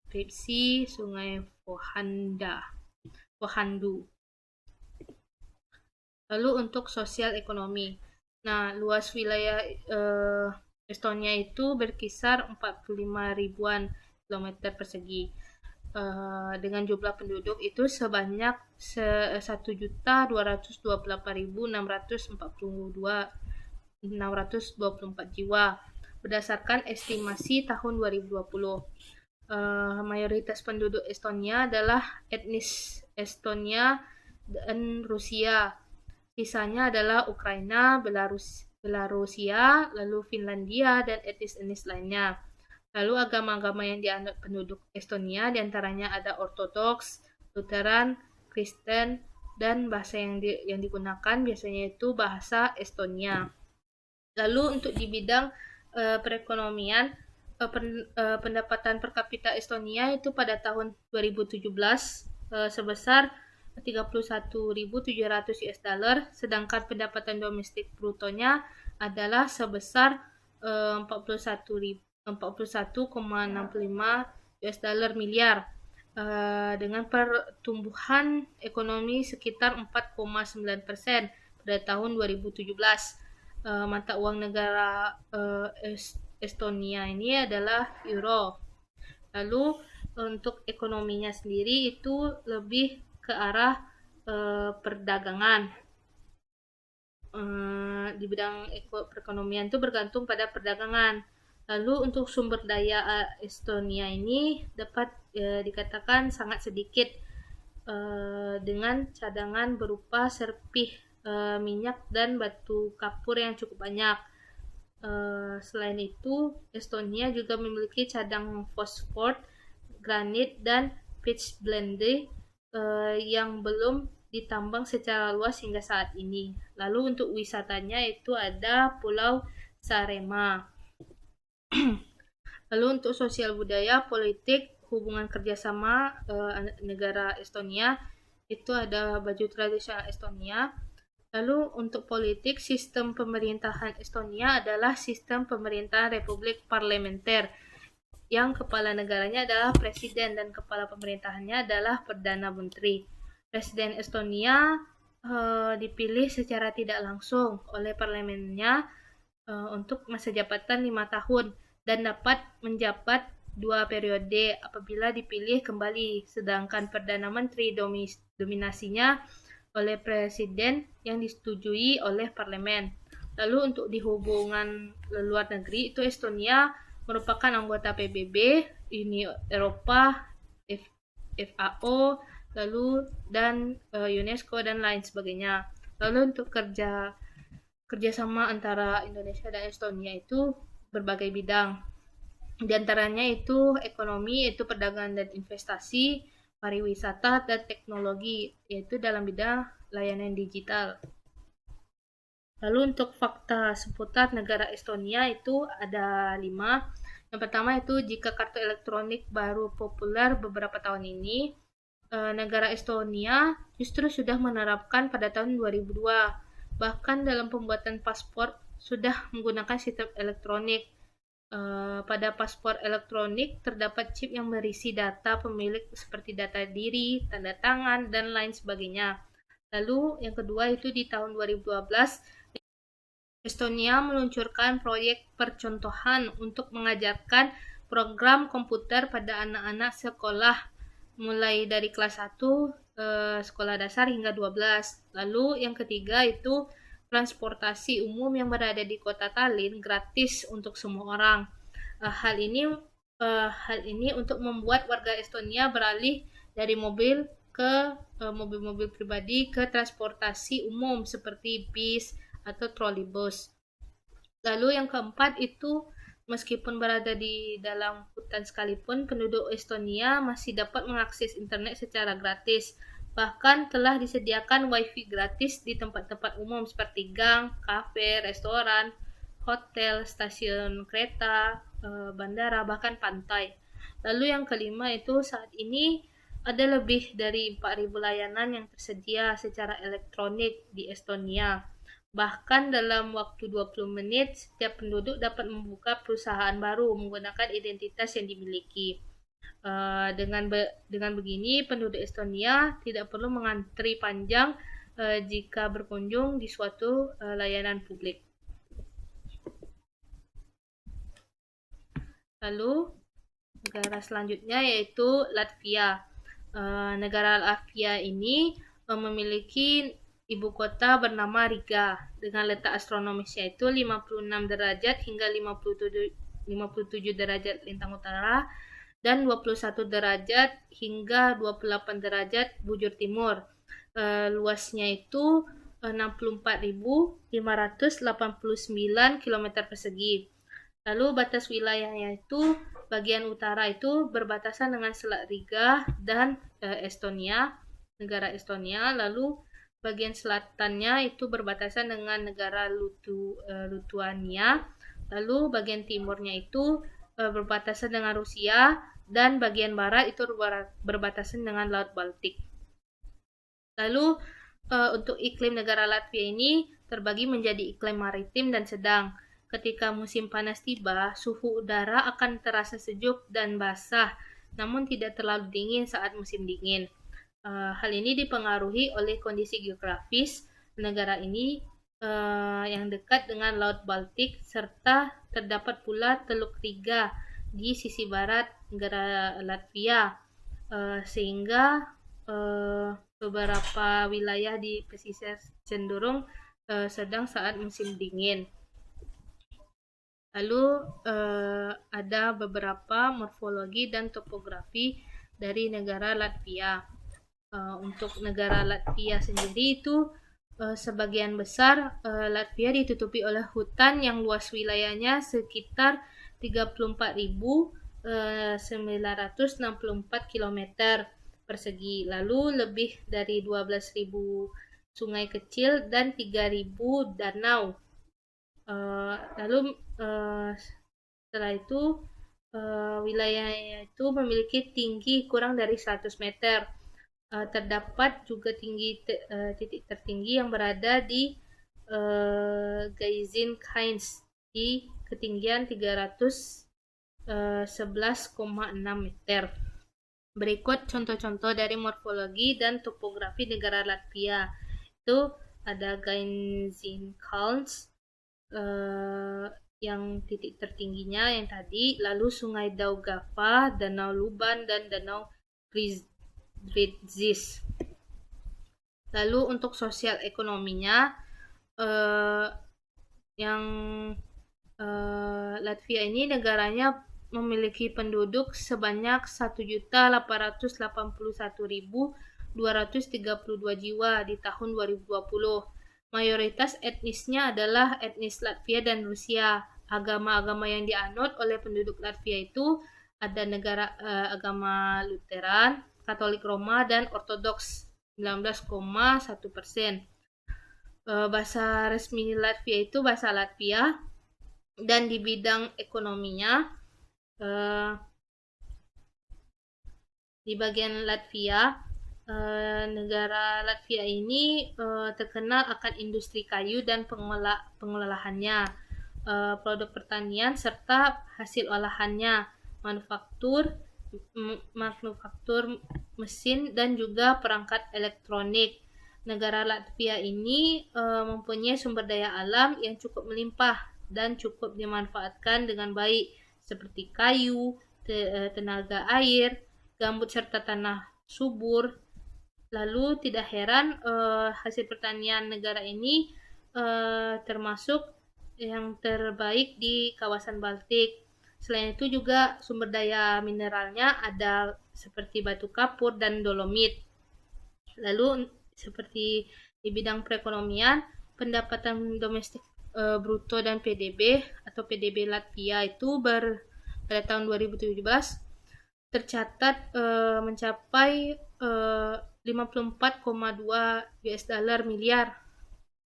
Peipsi, Sungai Vohandu. Lalu untuk sosial ekonomi. Nah, luas wilayah Estonia itu berkisar 45 ribuan kilometer persegi. Dengan jumlah penduduk itu sebanyak 1.288.624 jiwa berdasarkan estimasi tahun 2020. Mayoritas penduduk Estonia adalah etnis Estonia dan Rusia. Sisanya adalah Ukraina, Belarusia, lalu Finlandia, dan etnis-etnis lainnya. Lalu agama-agama yang dianut penduduk Estonia diantaranya ada Ortodoks, Lutheran, Kristen, dan bahasa yang digunakan biasanya itu bahasa Estonia. Lalu untuk di bidang perekonomian, pendapatan per kapita Estonia itu pada tahun 2017 sebesar 31.700 US dollar, sedangkan pendapatan domestik brutonya adalah sebesar 41,65 US dollar miliar, dengan pertumbuhan ekonomi sekitar 4,9% pada tahun 2017. Mata uang negara Estonia ini adalah euro. Lalu untuk ekonominya sendiri itu lebih ke arah perdagangan. Di bidang perekonomian itu bergantung pada perdagangan. Lalu untuk sumber daya Estonia ini dapat dikatakan sangat sedikit, dengan cadangan berupa serpih minyak dan batu kapur yang cukup banyak. Selain itu, Estonia juga memiliki cadang fosfor, granit, dan pitchblende yang belum ditambang secara luas hingga saat ini. Lalu untuk wisatanya itu ada Pulau Saaremaa. Lalu untuk sosial budaya, politik, hubungan kerjasama negara Estonia itu ada baju tradisional Estonia. Lalu untuk politik, sistem pemerintahan Estonia adalah sistem pemerintahan republik parlementer, yang kepala negaranya adalah presiden dan kepala pemerintahannya adalah perdana menteri. Presiden Estonia dipilih secara tidak langsung oleh parlemennya untuk masa jabatan 5 tahun dan dapat menjabat 2 periode apabila dipilih kembali, sedangkan perdana menteri dominasinya oleh presiden yang disetujui oleh parlemen. Lalu untuk di hubungan luar negeri itu Estonia merupakan anggota PBB, Uni Eropa, FAO, lalu dan UNESCO dan lain sebagainya. Lalu untuk kerjasama antara Indonesia dan Estonia itu berbagai bidang. Di antaranya itu ekonomi, yaitu perdagangan dan investasi, pariwisata, dan teknologi, yaitu dalam bidang layanan digital. Lalu untuk fakta seputar negara Estonia itu ada 5. Yang pertama itu jika kartu elektronik baru populer beberapa tahun ini, negara Estonia justru sudah menerapkan pada tahun 2002. Bahkan dalam pembuatan paspor sudah menggunakan sistem elektronik. Pada paspor elektronik terdapat chip yang berisi data pemilik seperti data diri, tanda tangan, dan lain sebagainya. Lalu yang kedua itu di tahun 2012, Estonia meluncurkan proyek percontohan untuk mengajarkan program komputer pada anak-anak sekolah mulai dari kelas 1 sekolah dasar hingga 12. Lalu yang ketiga itu transportasi umum yang berada di kota Tallinn gratis untuk semua orang. Hal ini untuk membuat warga Estonia beralih dari mobil ke mobil-mobil pribadi ke transportasi umum seperti bis atau trolleybus. Lalu yang keempat itu meskipun berada di dalam hutan sekalipun, penduduk Estonia masih dapat mengakses internet secara gratis. Bahkan telah disediakan wifi gratis di tempat-tempat umum seperti gang, kafe, restoran, hotel, stasiun kereta, bandara, bahkan pantai. Lalu yang kelima itu saat ini ada lebih dari 4.000 layanan yang tersedia secara elektronik di Estonia. Bahkan dalam waktu 20 menit, setiap penduduk dapat membuka perusahaan baru menggunakan identitas yang dimiliki. Dengan begini, penduduk Estonia tidak perlu mengantri panjang jika berkunjung di suatu layanan publik. Lalu, negara selanjutnya yaitu Latvia. Negara Latvia ini memiliki ibu kota bernama Riga dengan letak astronomisnya itu 56 derajat hingga 57 derajat lintang utara dan 21 derajat hingga 28 derajat bujur timur. Luasnya itu 64.589 km persegi. Lalu batas wilayahnya itu bagian utara itu berbatasan dengan Selat Riga dan Estonia, negara Estonia. Lalu bagian selatannya itu berbatasan dengan negara Lithuania. Lalu bagian timurnya itu berbatasan dengan Rusia dan bagian barat itu berbatasan dengan Laut Baltik. Lalu untuk iklim negara Latvia ini terbagi menjadi iklim maritim dan sedang. Ketika musim panas tiba, suhu udara akan terasa sejuk dan basah, namun tidak terlalu dingin saat musim dingin. Hal ini dipengaruhi oleh kondisi geografis negara ini yang dekat dengan Laut Baltik serta terdapat pula Teluk Riga di sisi barat negara Latvia, sehingga beberapa wilayah di pesisir cenderung sedang saat musim dingin. Lalu ada beberapa morfologi dan topografi dari negara Latvia. Untuk negara Latvia sendiri itu sebagian besar Latvia ditutupi oleh hutan yang luas wilayahnya sekitar 34.964 km persegi. Lalu lebih dari 12.000 sungai kecil dan 3.000 danau. Lalu setelah itu wilayahnya itu memiliki tinggi kurang dari 100 meter. Terdapat juga titik tertinggi yang berada di Gaiziņkalns di ketinggian 311,6 meter. Berikut contoh-contoh dari morfologi dan topografi negara Latvia. Itu ada Gaiziņkalns yang titik tertingginya yang tadi, lalu Sungai Daugava, Danau Luban, dan Danau Bridges. Lalu untuk sosial ekonominya, yang Latvia ini negaranya memiliki penduduk sebanyak 1.881.232 jiwa di tahun 2020. Mayoritas etnisnya adalah etnis Latvia dan Rusia. Agama-agama yang dianut oleh penduduk Latvia itu ada agama Lutheran, Katolik Roma, dan Ortodoks 19,1%. Bahasa resmi Latvia itu bahasa Latvia, dan di bidang ekonominya di bagian Latvia, negara Latvia ini terkenal akan industri kayu dan pengolahannya. produk pertanian serta hasil olahannya, manufaktur, manufaktur mesin dan juga perangkat elektronik. Negara Latvia ini mempunyai sumber daya alam yang cukup melimpah dan cukup dimanfaatkan dengan baik seperti kayu, tenaga air, gambut serta tanah subur. Lalu tidak heran hasil pertanian negara ini termasuk yang terbaik di kawasan Baltik. Selain itu juga sumber daya mineralnya ada seperti batu kapur dan dolomit. Lalu seperti di bidang perekonomian, pendapatan domestik bruto dan PDB atau PDB Latvia itu pada tahun 2017 tercatat mencapai 54,2 US dollar miliar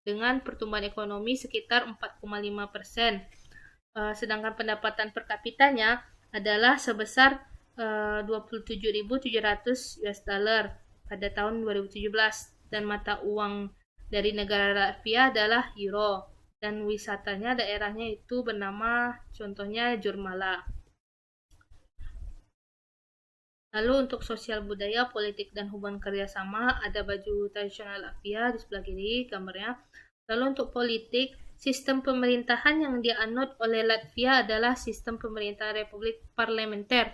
dengan pertumbuhan ekonomi sekitar 4,5%. Sedangkan pendapatan per kapitanya adalah sebesar 27.700 US dollar pada tahun 2017 dan mata uang dari negara Latvia adalah euro dan wisatanya daerahnya itu bernama contohnya Jurmala. Lalu untuk sosial budaya, politik, dan hubungan kerjasama ada baju tradisional Latvia di sebelah kiri gambarnya. Lalu untuk politik, sistem pemerintahan yang dianut oleh Latvia adalah sistem pemerintahan republik parlementer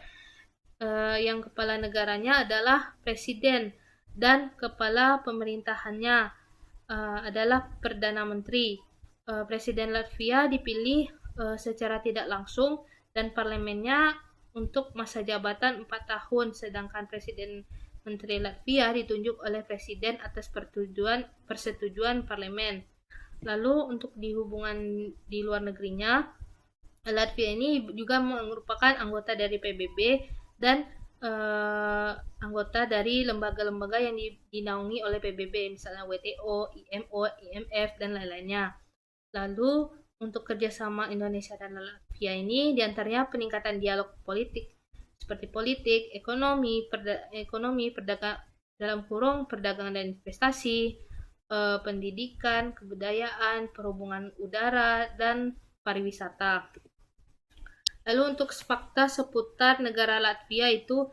yang kepala negaranya adalah presiden dan kepala pemerintahannya adalah Perdana Menteri. Presiden Latvia dipilih secara tidak langsung dan parlemennya untuk masa jabatan 4 tahun, sedangkan Presiden Menteri Latvia ditunjuk oleh Presiden atas persetujuan parlemen. Lalu untuk di hubungan di luar negerinya, Latvia ini juga merupakan anggota dari PBB dan anggota dari lembaga-lembaga yang dinaungi oleh PBB, misalnya WTO, IMO, IMF, dan lain-lainnya. Lalu untuk kerjasama Indonesia dan Latvia ini diantaranya peningkatan dialog politik seperti politik, ekonomi, dalam kurung perdagangan dan investasi, pendidikan, kebudayaan, perhubungan udara, dan pariwisata. Lalu untuk fakta seputar negara Latvia itu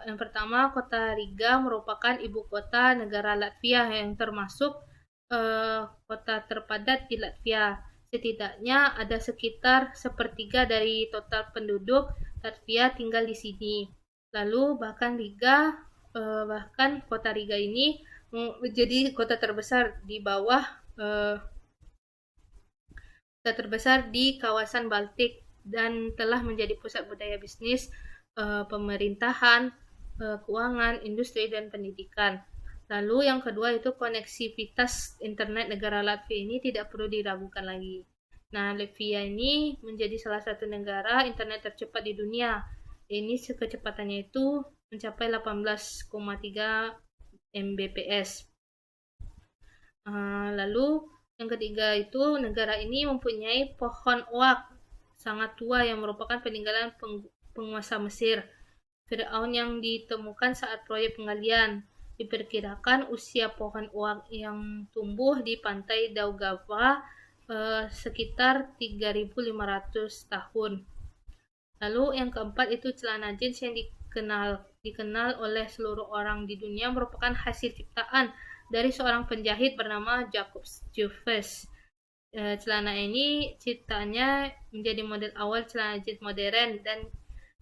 yang pertama, kota Riga merupakan ibu kota negara Latvia yang termasuk kota terpadat di Latvia. Setidaknya ada sekitar sepertiga dari total penduduk Latvia tinggal di sini. Lalu bahkan kota Riga ini menjadi kota terbesar di bawah kota terbesar di kawasan Baltik dan telah menjadi pusat budaya bisnis, pemerintahan, keuangan, industri, dan pendidikan. Lalu yang kedua itu koneksivitas internet negara Latvia ini tidak perlu diragukan lagi. Nah, Latvia ini menjadi salah satu negara internet tercepat di dunia. Ini kecepatannya itu mencapai 18,3 Mbps. Lalu yang ketiga itu negara ini mempunyai pohon oak sangat tua yang merupakan peninggalan penguasa Mesir, Firaun yang ditemukan saat proyek penggalian. Diperkirakan usia pohon oak yang tumbuh di pantai Daugava sekitar 3.500 tahun. Lalu yang keempat itu celana jeans yang dikenal oleh seluruh orang di dunia merupakan hasil ciptaan dari seorang penjahit bernama Jacob Joffes. Celana ini ciptaannya menjadi model awal celana jeans modern dan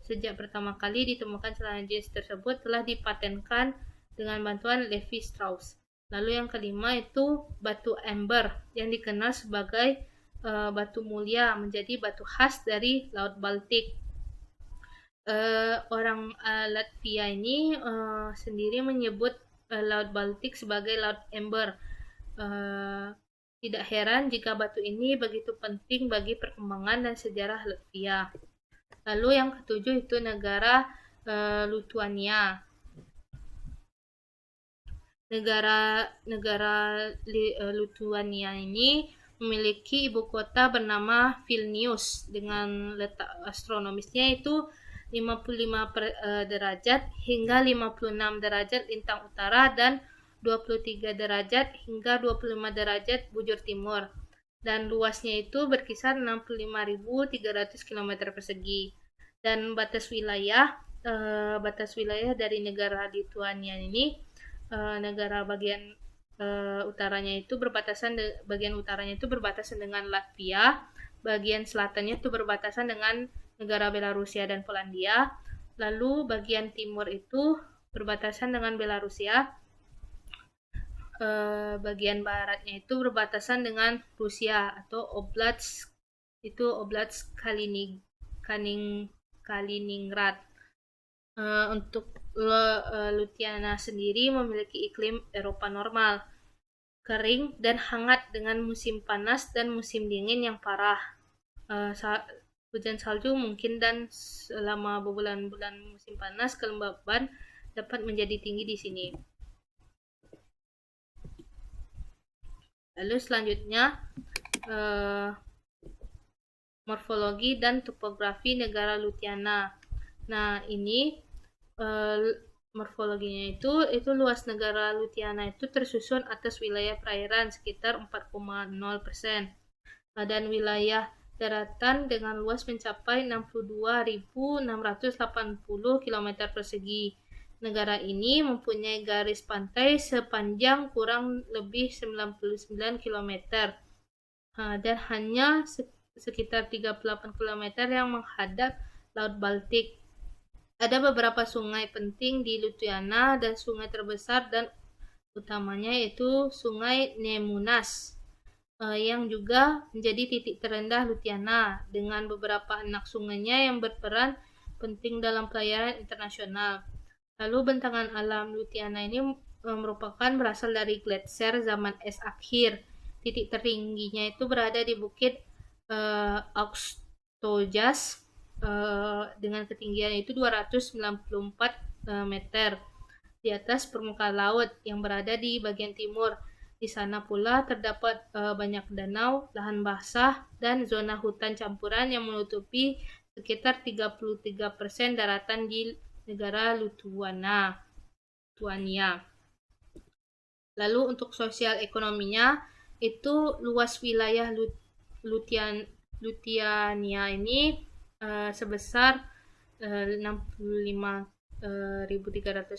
sejak pertama kali ditemukan celana jeans tersebut telah dipatenkan dengan bantuan Levi Strauss. Lalu yang kelima itu batu amber yang dikenal sebagai batu mulia, menjadi batu khas dari Laut Baltik. Orang Latvia ini sendiri menyebut Laut Baltik sebagai Laut Amber. Tidak heran jika batu ini begitu penting bagi perkembangan dan sejarah Latvia. Lalu yang ketujuh itu negara Lithuania. Negara Lithuania ini memiliki ibu kota bernama Vilnius dengan letak astronomisnya itu 55 derajat hingga 56 derajat lintang utara dan 23 derajat hingga 25 derajat bujur timur. dan luasnya itu berkisar 65.300 km persegi. Dan batas wilayah dari negara Lituania ini, negara bagian utaranya itu berbatasan dengan Latvia, bagian selatannya itu berbatasan dengan negara Belarusia dan Polandia, lalu bagian timur itu berbatasan dengan Belarusia, bagian baratnya itu berbatasan dengan Rusia atau Oblast Kaliningrad. Untuk Lutiana sendiri memiliki iklim Eropa normal, kering dan hangat dengan musim panas dan musim dingin yang parah. Hujan salju mungkin, dan selama bulan-bulan musim panas kelembaban dapat menjadi tinggi di sini. Lalu selanjutnya morfologi dan topografi negara Lutiana. Nah, ini morfologinya itu luas negara Lutiana itu tersusun atas wilayah perairan sekitar 4,0%, dan wilayah daratan dengan luas mencapai 62.680 km persegi. Negara ini mempunyai garis pantai sepanjang kurang lebih 99 km, dan hanya sekitar 38 km yang menghadap Laut Baltik. Ada beberapa sungai penting di Lutiana, dan sungai terbesar dan utamanya yaitu Sungai Nemunas, yang juga menjadi titik terendah Lutiana, dengan beberapa anak sungainya yang berperan penting dalam pelayaran internasional. Lalu bentangan alam Lutiana ini merupakan berasal dari gletser zaman es akhir. Titik tertingginya itu berada di Bukit Aukštojas dengan ketinggian itu 294 meter di atas permukaan laut yang berada di bagian timur. Di sana pula terdapat banyak danau, lahan basah, dan zona hutan campuran yang menutupi sekitar 33% daratan di negara Lituania. Lalu untuk sosial ekonominya, itu luas wilayah Lutiania ini sebesar 65.300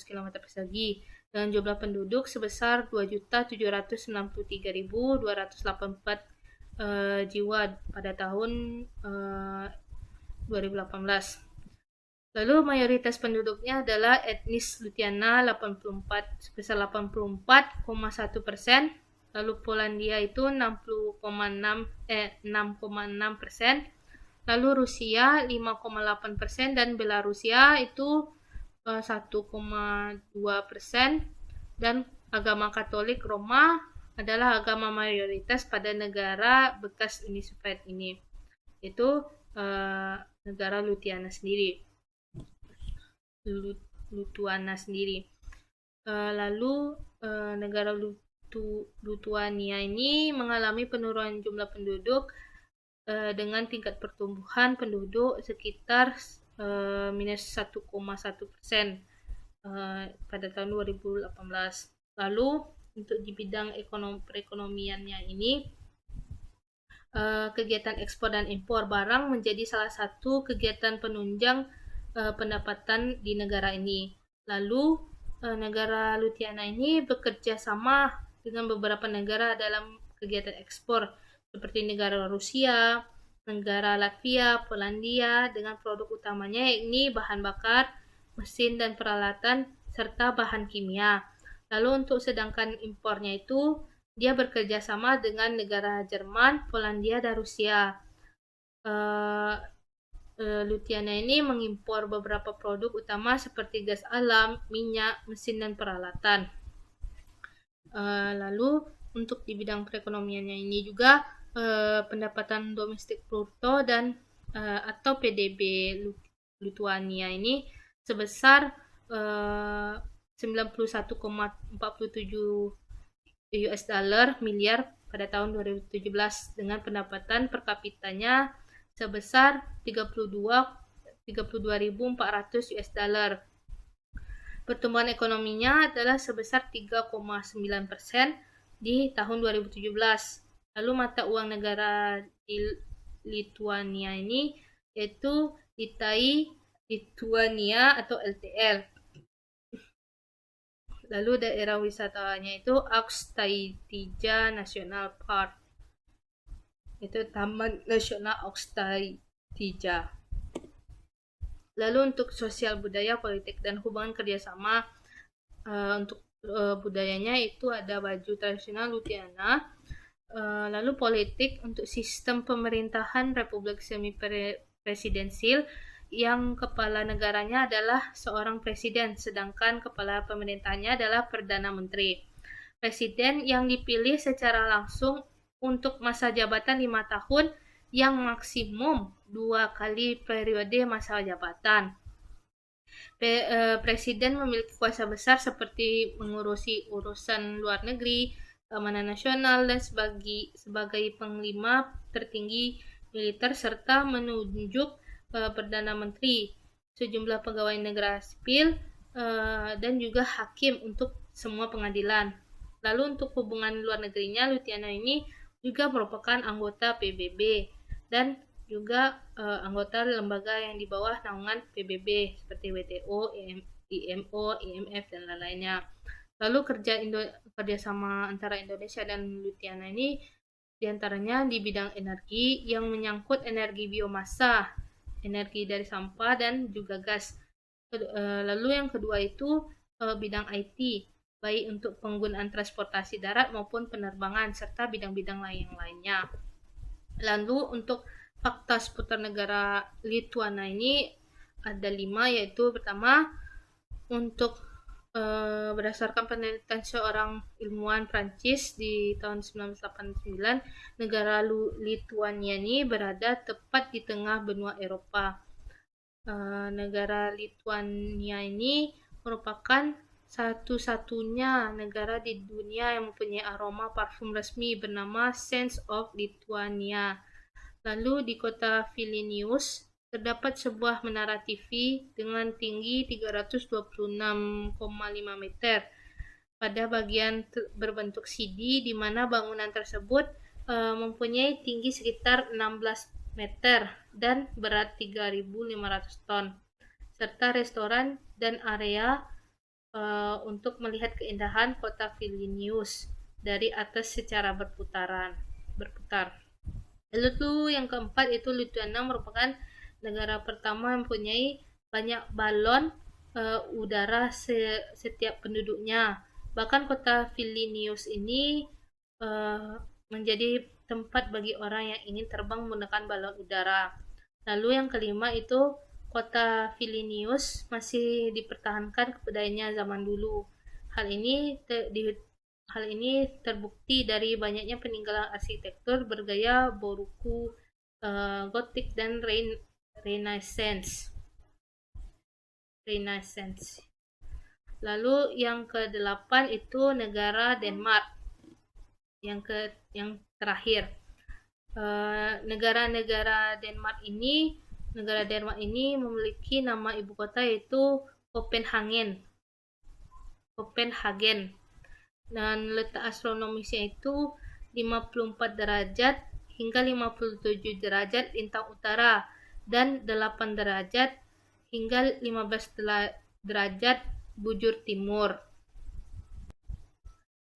km persegi, dengan jumlah penduduk sebesar 2.763.284 jiwa pada tahun 2018. Lalu mayoritas penduduknya adalah etnis Lutiana sebesar 84,1%. Lalu Polandia itu 6,6%. Lalu Rusia 5,8%, dan Belarusia itu 1,2%. Dan agama Katolik Roma adalah agama mayoritas pada negara bekas Uni Soviet ini. Itu negara Lituania sendiri. Lalu negara Lituania ini mengalami penurunan jumlah penduduk dengan tingkat pertumbuhan penduduk sekitar minus 1,1% pada tahun 2018. Lalu untuk di bidang perekonomiannya ini, kegiatan ekspor dan impor barang menjadi salah satu kegiatan penunjang pendapatan di negara ini. Lalu negara Lutiana ini bekerja sama dengan beberapa negara dalam kegiatan ekspor, seperti negara Rusia, negara Latvia, Polandia, dengan produk utamanya yakni bahan bakar, mesin dan peralatan, serta bahan kimia. Lalu untuk sedangkan impornya itu, dia bekerja sama dengan negara Jerman, Polandia, dan Rusia. Lutiana ini mengimpor beberapa produk utama seperti gas alam, minyak, mesin, dan peralatan. Lalu untuk di bidang perekonomiannya ini juga pendapatan domestik bruto dan atau PDB Lituania ini sebesar 91,47 US dollar miliar pada tahun 2017, dengan pendapatan per kapitanya sebesar 32.400 US dollar. Pertumbuhan ekonominya adalah sebesar 3,9% di tahun 2017. Lalu mata uang negara di Lituania ini yaitu Litai Lituania atau LTL. Lalu daerah wisatanya itu Aukštaitija National Park. Itu Taman Nasional Aukštaitija. Lalu untuk sosial budaya, politik, dan hubungan kerjasama untuk budayanya itu ada baju tradisional Lutiana. Lalu politik untuk sistem pemerintahan Republik Semi Presidensil yang kepala negaranya adalah seorang presiden, sedangkan kepala pemerintahnya adalah Perdana Menteri. Presiden yang dipilih secara langsung untuk masa jabatan 5 tahun yang maksimum 2 kali periode masa jabatan. Presiden memiliki kuasa besar seperti mengurusi urusan luar negeri, keamanan nasional, dan sebagai panglima tertinggi militer serta menunjuk Perdana Menteri, sejumlah pegawai negara sipil, dan juga hakim untuk semua pengadilan. Lalu untuk hubungan luar negerinya, Lutiana ini juga merupakan anggota PBB dan juga anggota lembaga yang di bawah naungan PBB seperti WTO, IMO, IMF, dan lain-lainnya. Lalu kerjasama antara Indonesia dan Lutiana ini diantaranya di bidang energi yang menyangkut energi biomasa, energi dari sampah, dan juga gas. Lalu yang kedua itu bidang IT, baik untuk penggunaan transportasi darat maupun penerbangan, serta bidang-bidang lainnya. Lalu untuk fakta seputar negara Lituania ini ada 5, yaitu pertama, untuk berdasarkan penelitian seorang ilmuwan Prancis di tahun 1989, negara Lituania ini berada tepat di tengah benua Eropa. Negara Lituania ini merupakan satu-satunya negara di dunia yang mempunyai aroma parfum resmi bernama Scents of Lithuania. Lalu di kota Vilnius terdapat sebuah menara TV dengan tinggi 326,5 meter pada bagian berbentuk CD, di mana bangunan tersebut mempunyai tinggi sekitar 16 meter dan berat 3.500 ton, serta restoran dan area untuk melihat keindahan kota Vilnius dari atas secara berputar. Lalu tuh yang keempat itu Lithuania merupakan negara pertama yang mempunyai banyak balon udara setiap penduduknya. Bahkan kota Vilnius ini menjadi tempat bagi orang yang ingin terbang menggunakan balon udara. Lalu yang kelima itu kota Vilnius masih dipertahankan kebudayaannya zaman dulu. Hal ini terbukti dari banyaknya peninggalan arsitektur bergaya Baroque, Gothic, dan Renaissance. Lalu yang ke-8 itu negara Denmark. Yang terakhir, negara Denmark ini memiliki nama ibu kota yaitu Copenhagen. Dan letak astronomisnya itu 54 derajat hingga 57 derajat lintang utara dan 8 derajat hingga 15 derajat bujur timur.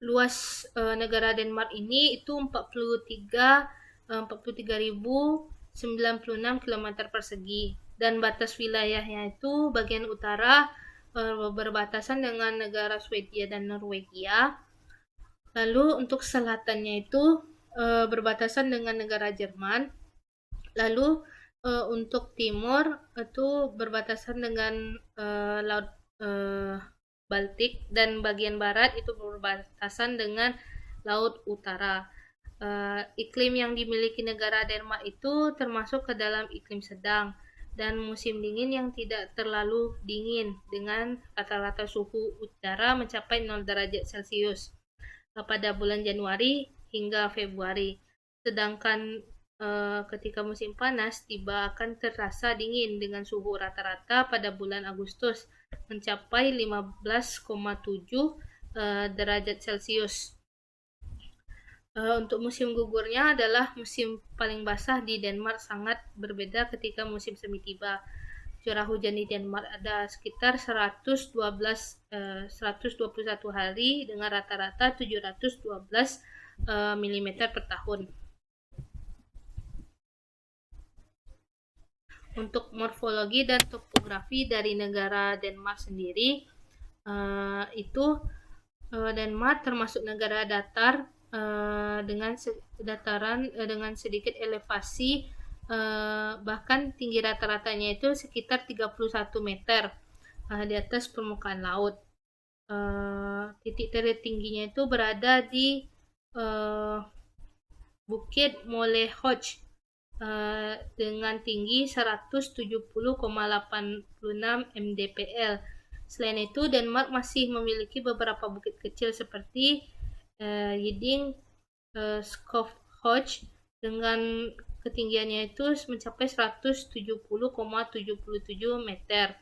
Luas negara Denmark ini itu 43.096 km persegi, dan batas wilayahnya itu bagian utara berbatasan dengan negara Swedia dan Norwegia. Lalu untuk selatannya itu berbatasan dengan negara Jerman. Lalu untuk timur itu berbatasan dengan Laut Baltik, dan bagian barat itu berbatasan dengan Laut Utara. Iklim yang dimiliki negara Denmark itu termasuk ke dalam iklim sedang dan musim dingin yang tidak terlalu dingin, dengan rata-rata suhu udara mencapai 0 derajat Celcius pada bulan Januari hingga Februari. Sedangkan ketika musim panas tiba akan terasa dingin dengan suhu rata-rata pada bulan Agustus mencapai 15,7 derajat Celcius. Untuk musim gugurnya adalah musim paling basah di Denmark, sangat berbeda ketika musim semi tiba. Curah hujan di Denmark ada sekitar 121 hari dengan rata-rata 712 mm per tahun. Untuk morfologi dan topografi dari negara Denmark sendiri, itu Denmark termasuk negara datar dengan dengan sedikit elevasi, bahkan tinggi rata-ratanya itu sekitar 31 meter di atas permukaan laut. Titik tertingginya itu berada di Bukit Molehoch dengan tinggi 170,86 mdpl. Selain itu, Denmark masih memiliki beberapa bukit kecil seperti Yiding Skovhoch dengan ketinggiannya itu mencapai 170,77 meter.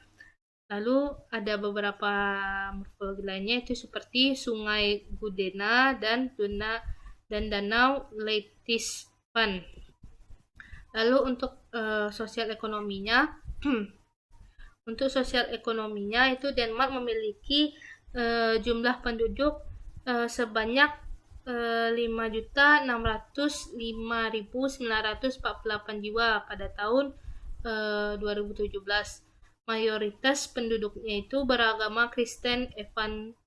Lalu ada beberapa morfologi lainnya itu seperti Sungai Gudena dan Danau Leitisvan. Lalu untuk sosial ekonominya, itu Denmark memiliki jumlah penduduk sebanyak 5.605.948 jiwa pada tahun 2017. Mayoritas penduduknya itu beragama Kristen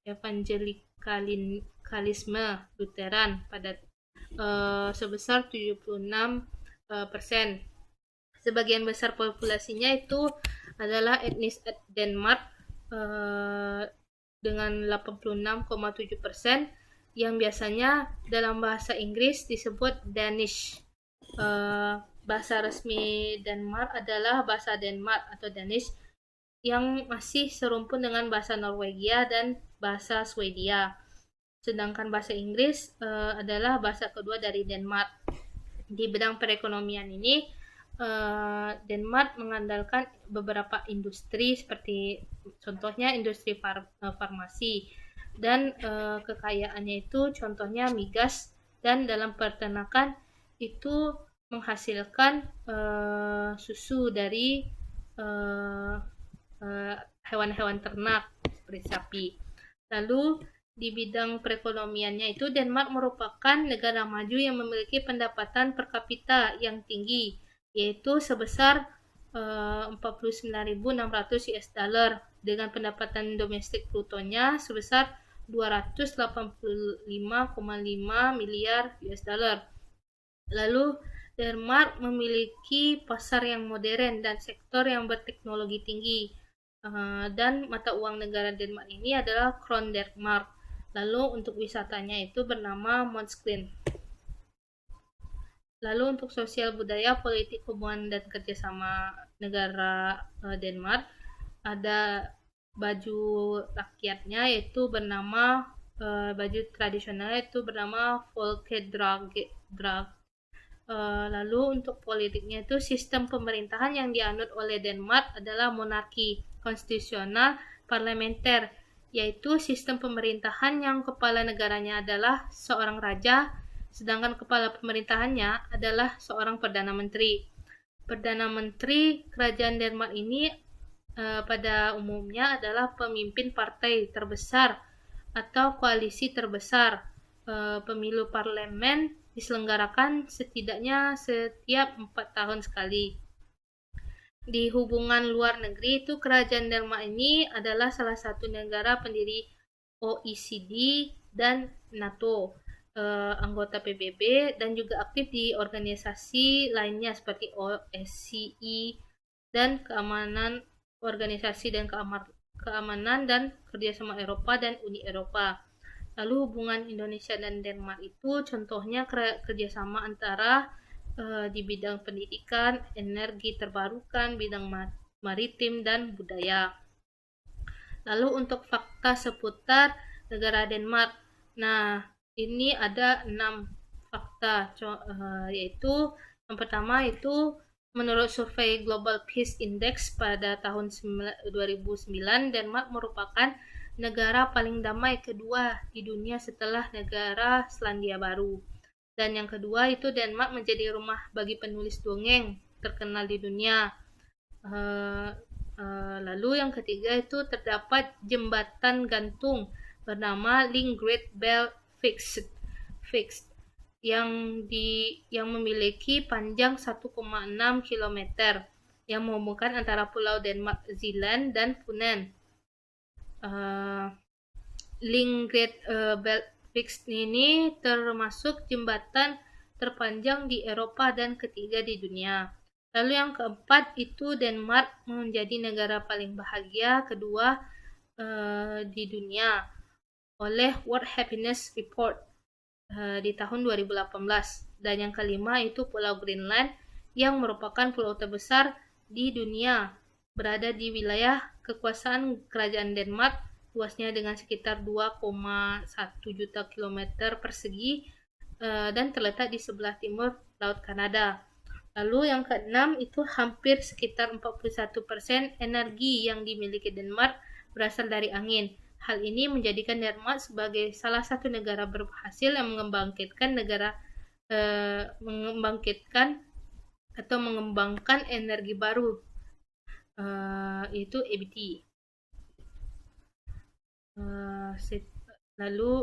evangelikalisme Lutheran pada sebesar 76%. Sebagian besar populasinya itu adalah etnis Denmark dengan 86,7%, yang biasanya dalam bahasa Inggris disebut Danish. Bahasa resmi Denmark adalah bahasa Denmark atau Danish, yang masih serumpun dengan bahasa Norwegia dan bahasa Swedia. Sedangkan bahasa Inggris adalah bahasa kedua dari Denmark. Di bidang perekonomian ini, Denmark mengandalkan beberapa industri seperti contohnya industri farmasi, dan kekayaannya itu contohnya migas, dan dalam peternakan itu menghasilkan susu dari hewan-hewan ternak seperti sapi. Lalu di bidang perekonomiannya itu Denmark merupakan negara maju yang memiliki pendapatan per kapita yang tinggi, yaitu sebesar 49.600 US dollar dengan pendapatan domestik brutonya sebesar 285,5 miliar US dollar. Lalu Denmark memiliki pasar yang modern dan sektor yang berteknologi tinggi, dan mata uang negara Denmark ini adalah Kron Denmark. Lalu untuk wisatanya itu bernama Måneskin. Lalu untuk sosial budaya, politik, hubungan dan kerjasama negara Denmark, ada baju rakyatnya yaitu bernama baju tradisionalnya itu bernama Folkedrag. Lalu untuk politiknya itu sistem pemerintahan yang dianut oleh Denmark adalah monarki konstitusional parlementer, yaitu sistem pemerintahan yang kepala negaranya adalah seorang raja, sedangkan kepala pemerintahannya adalah seorang perdana menteri. Perdana menteri kerajaan Denmark ini pada umumnya adalah pemimpin partai terbesar atau koalisi terbesar. Pemilu parlemen diselenggarakan setidaknya setiap 4 tahun sekali. Di hubungan luar negeri itu kerajaan Denmark ini adalah salah satu negara pendiri OECD dan NATO, anggota PBB, dan juga aktif di organisasi lainnya seperti OSCE dan keamanan dan kerjasama Eropa dan Uni Eropa. Lalu hubungan Indonesia dan Denmark itu contohnya kerjasama antara di bidang pendidikan, energi terbarukan, bidang maritim, dan budaya. Lalu untuk fakta seputar negara Denmark, nah ini ada 6 fakta, yaitu yang pertama itu menurut survei Global Peace Index pada tahun 2009, Denmark merupakan negara paling damai kedua di dunia setelah negara Selandia Baru. Dan yang kedua itu Denmark menjadi rumah bagi penulis dongeng terkenal di dunia. Lalu yang ketiga itu terdapat jembatan gantung bernama Lindgren Bell Fixed yang memiliki panjang 1,6 km yang menghubungkan antara pulau Denmark, Zealand, dan Funen. Lindgren Bell Fixed ini termasuk jembatan terpanjang di Eropa dan ketiga di dunia. Lalu yang keempat itu Denmark menjadi negara paling bahagia kedua di dunia oleh World Happiness Report di tahun 2018. Dan yang kelima itu Pulau Greenland yang merupakan pulau terbesar di dunia, berada di wilayah kekuasaan Kerajaan Denmark, luasnya dengan sekitar 2,1 juta kilometer persegi dan terletak di sebelah timur Laut Kanada. Lalu yang keenam itu hampir sekitar 41% energi yang dimiliki Denmark berasal dari angin. Hal ini menjadikan Denmark sebagai salah satu negara berhasil yang mengembangkan energi baru, yaitu EBT. Lalu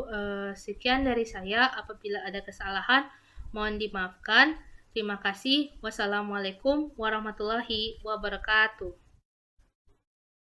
sekian dari saya. Apabila ada kesalahan mohon dimaafkan. Terima kasih. Wassalamualaikum warahmatullahi wabarakatuh.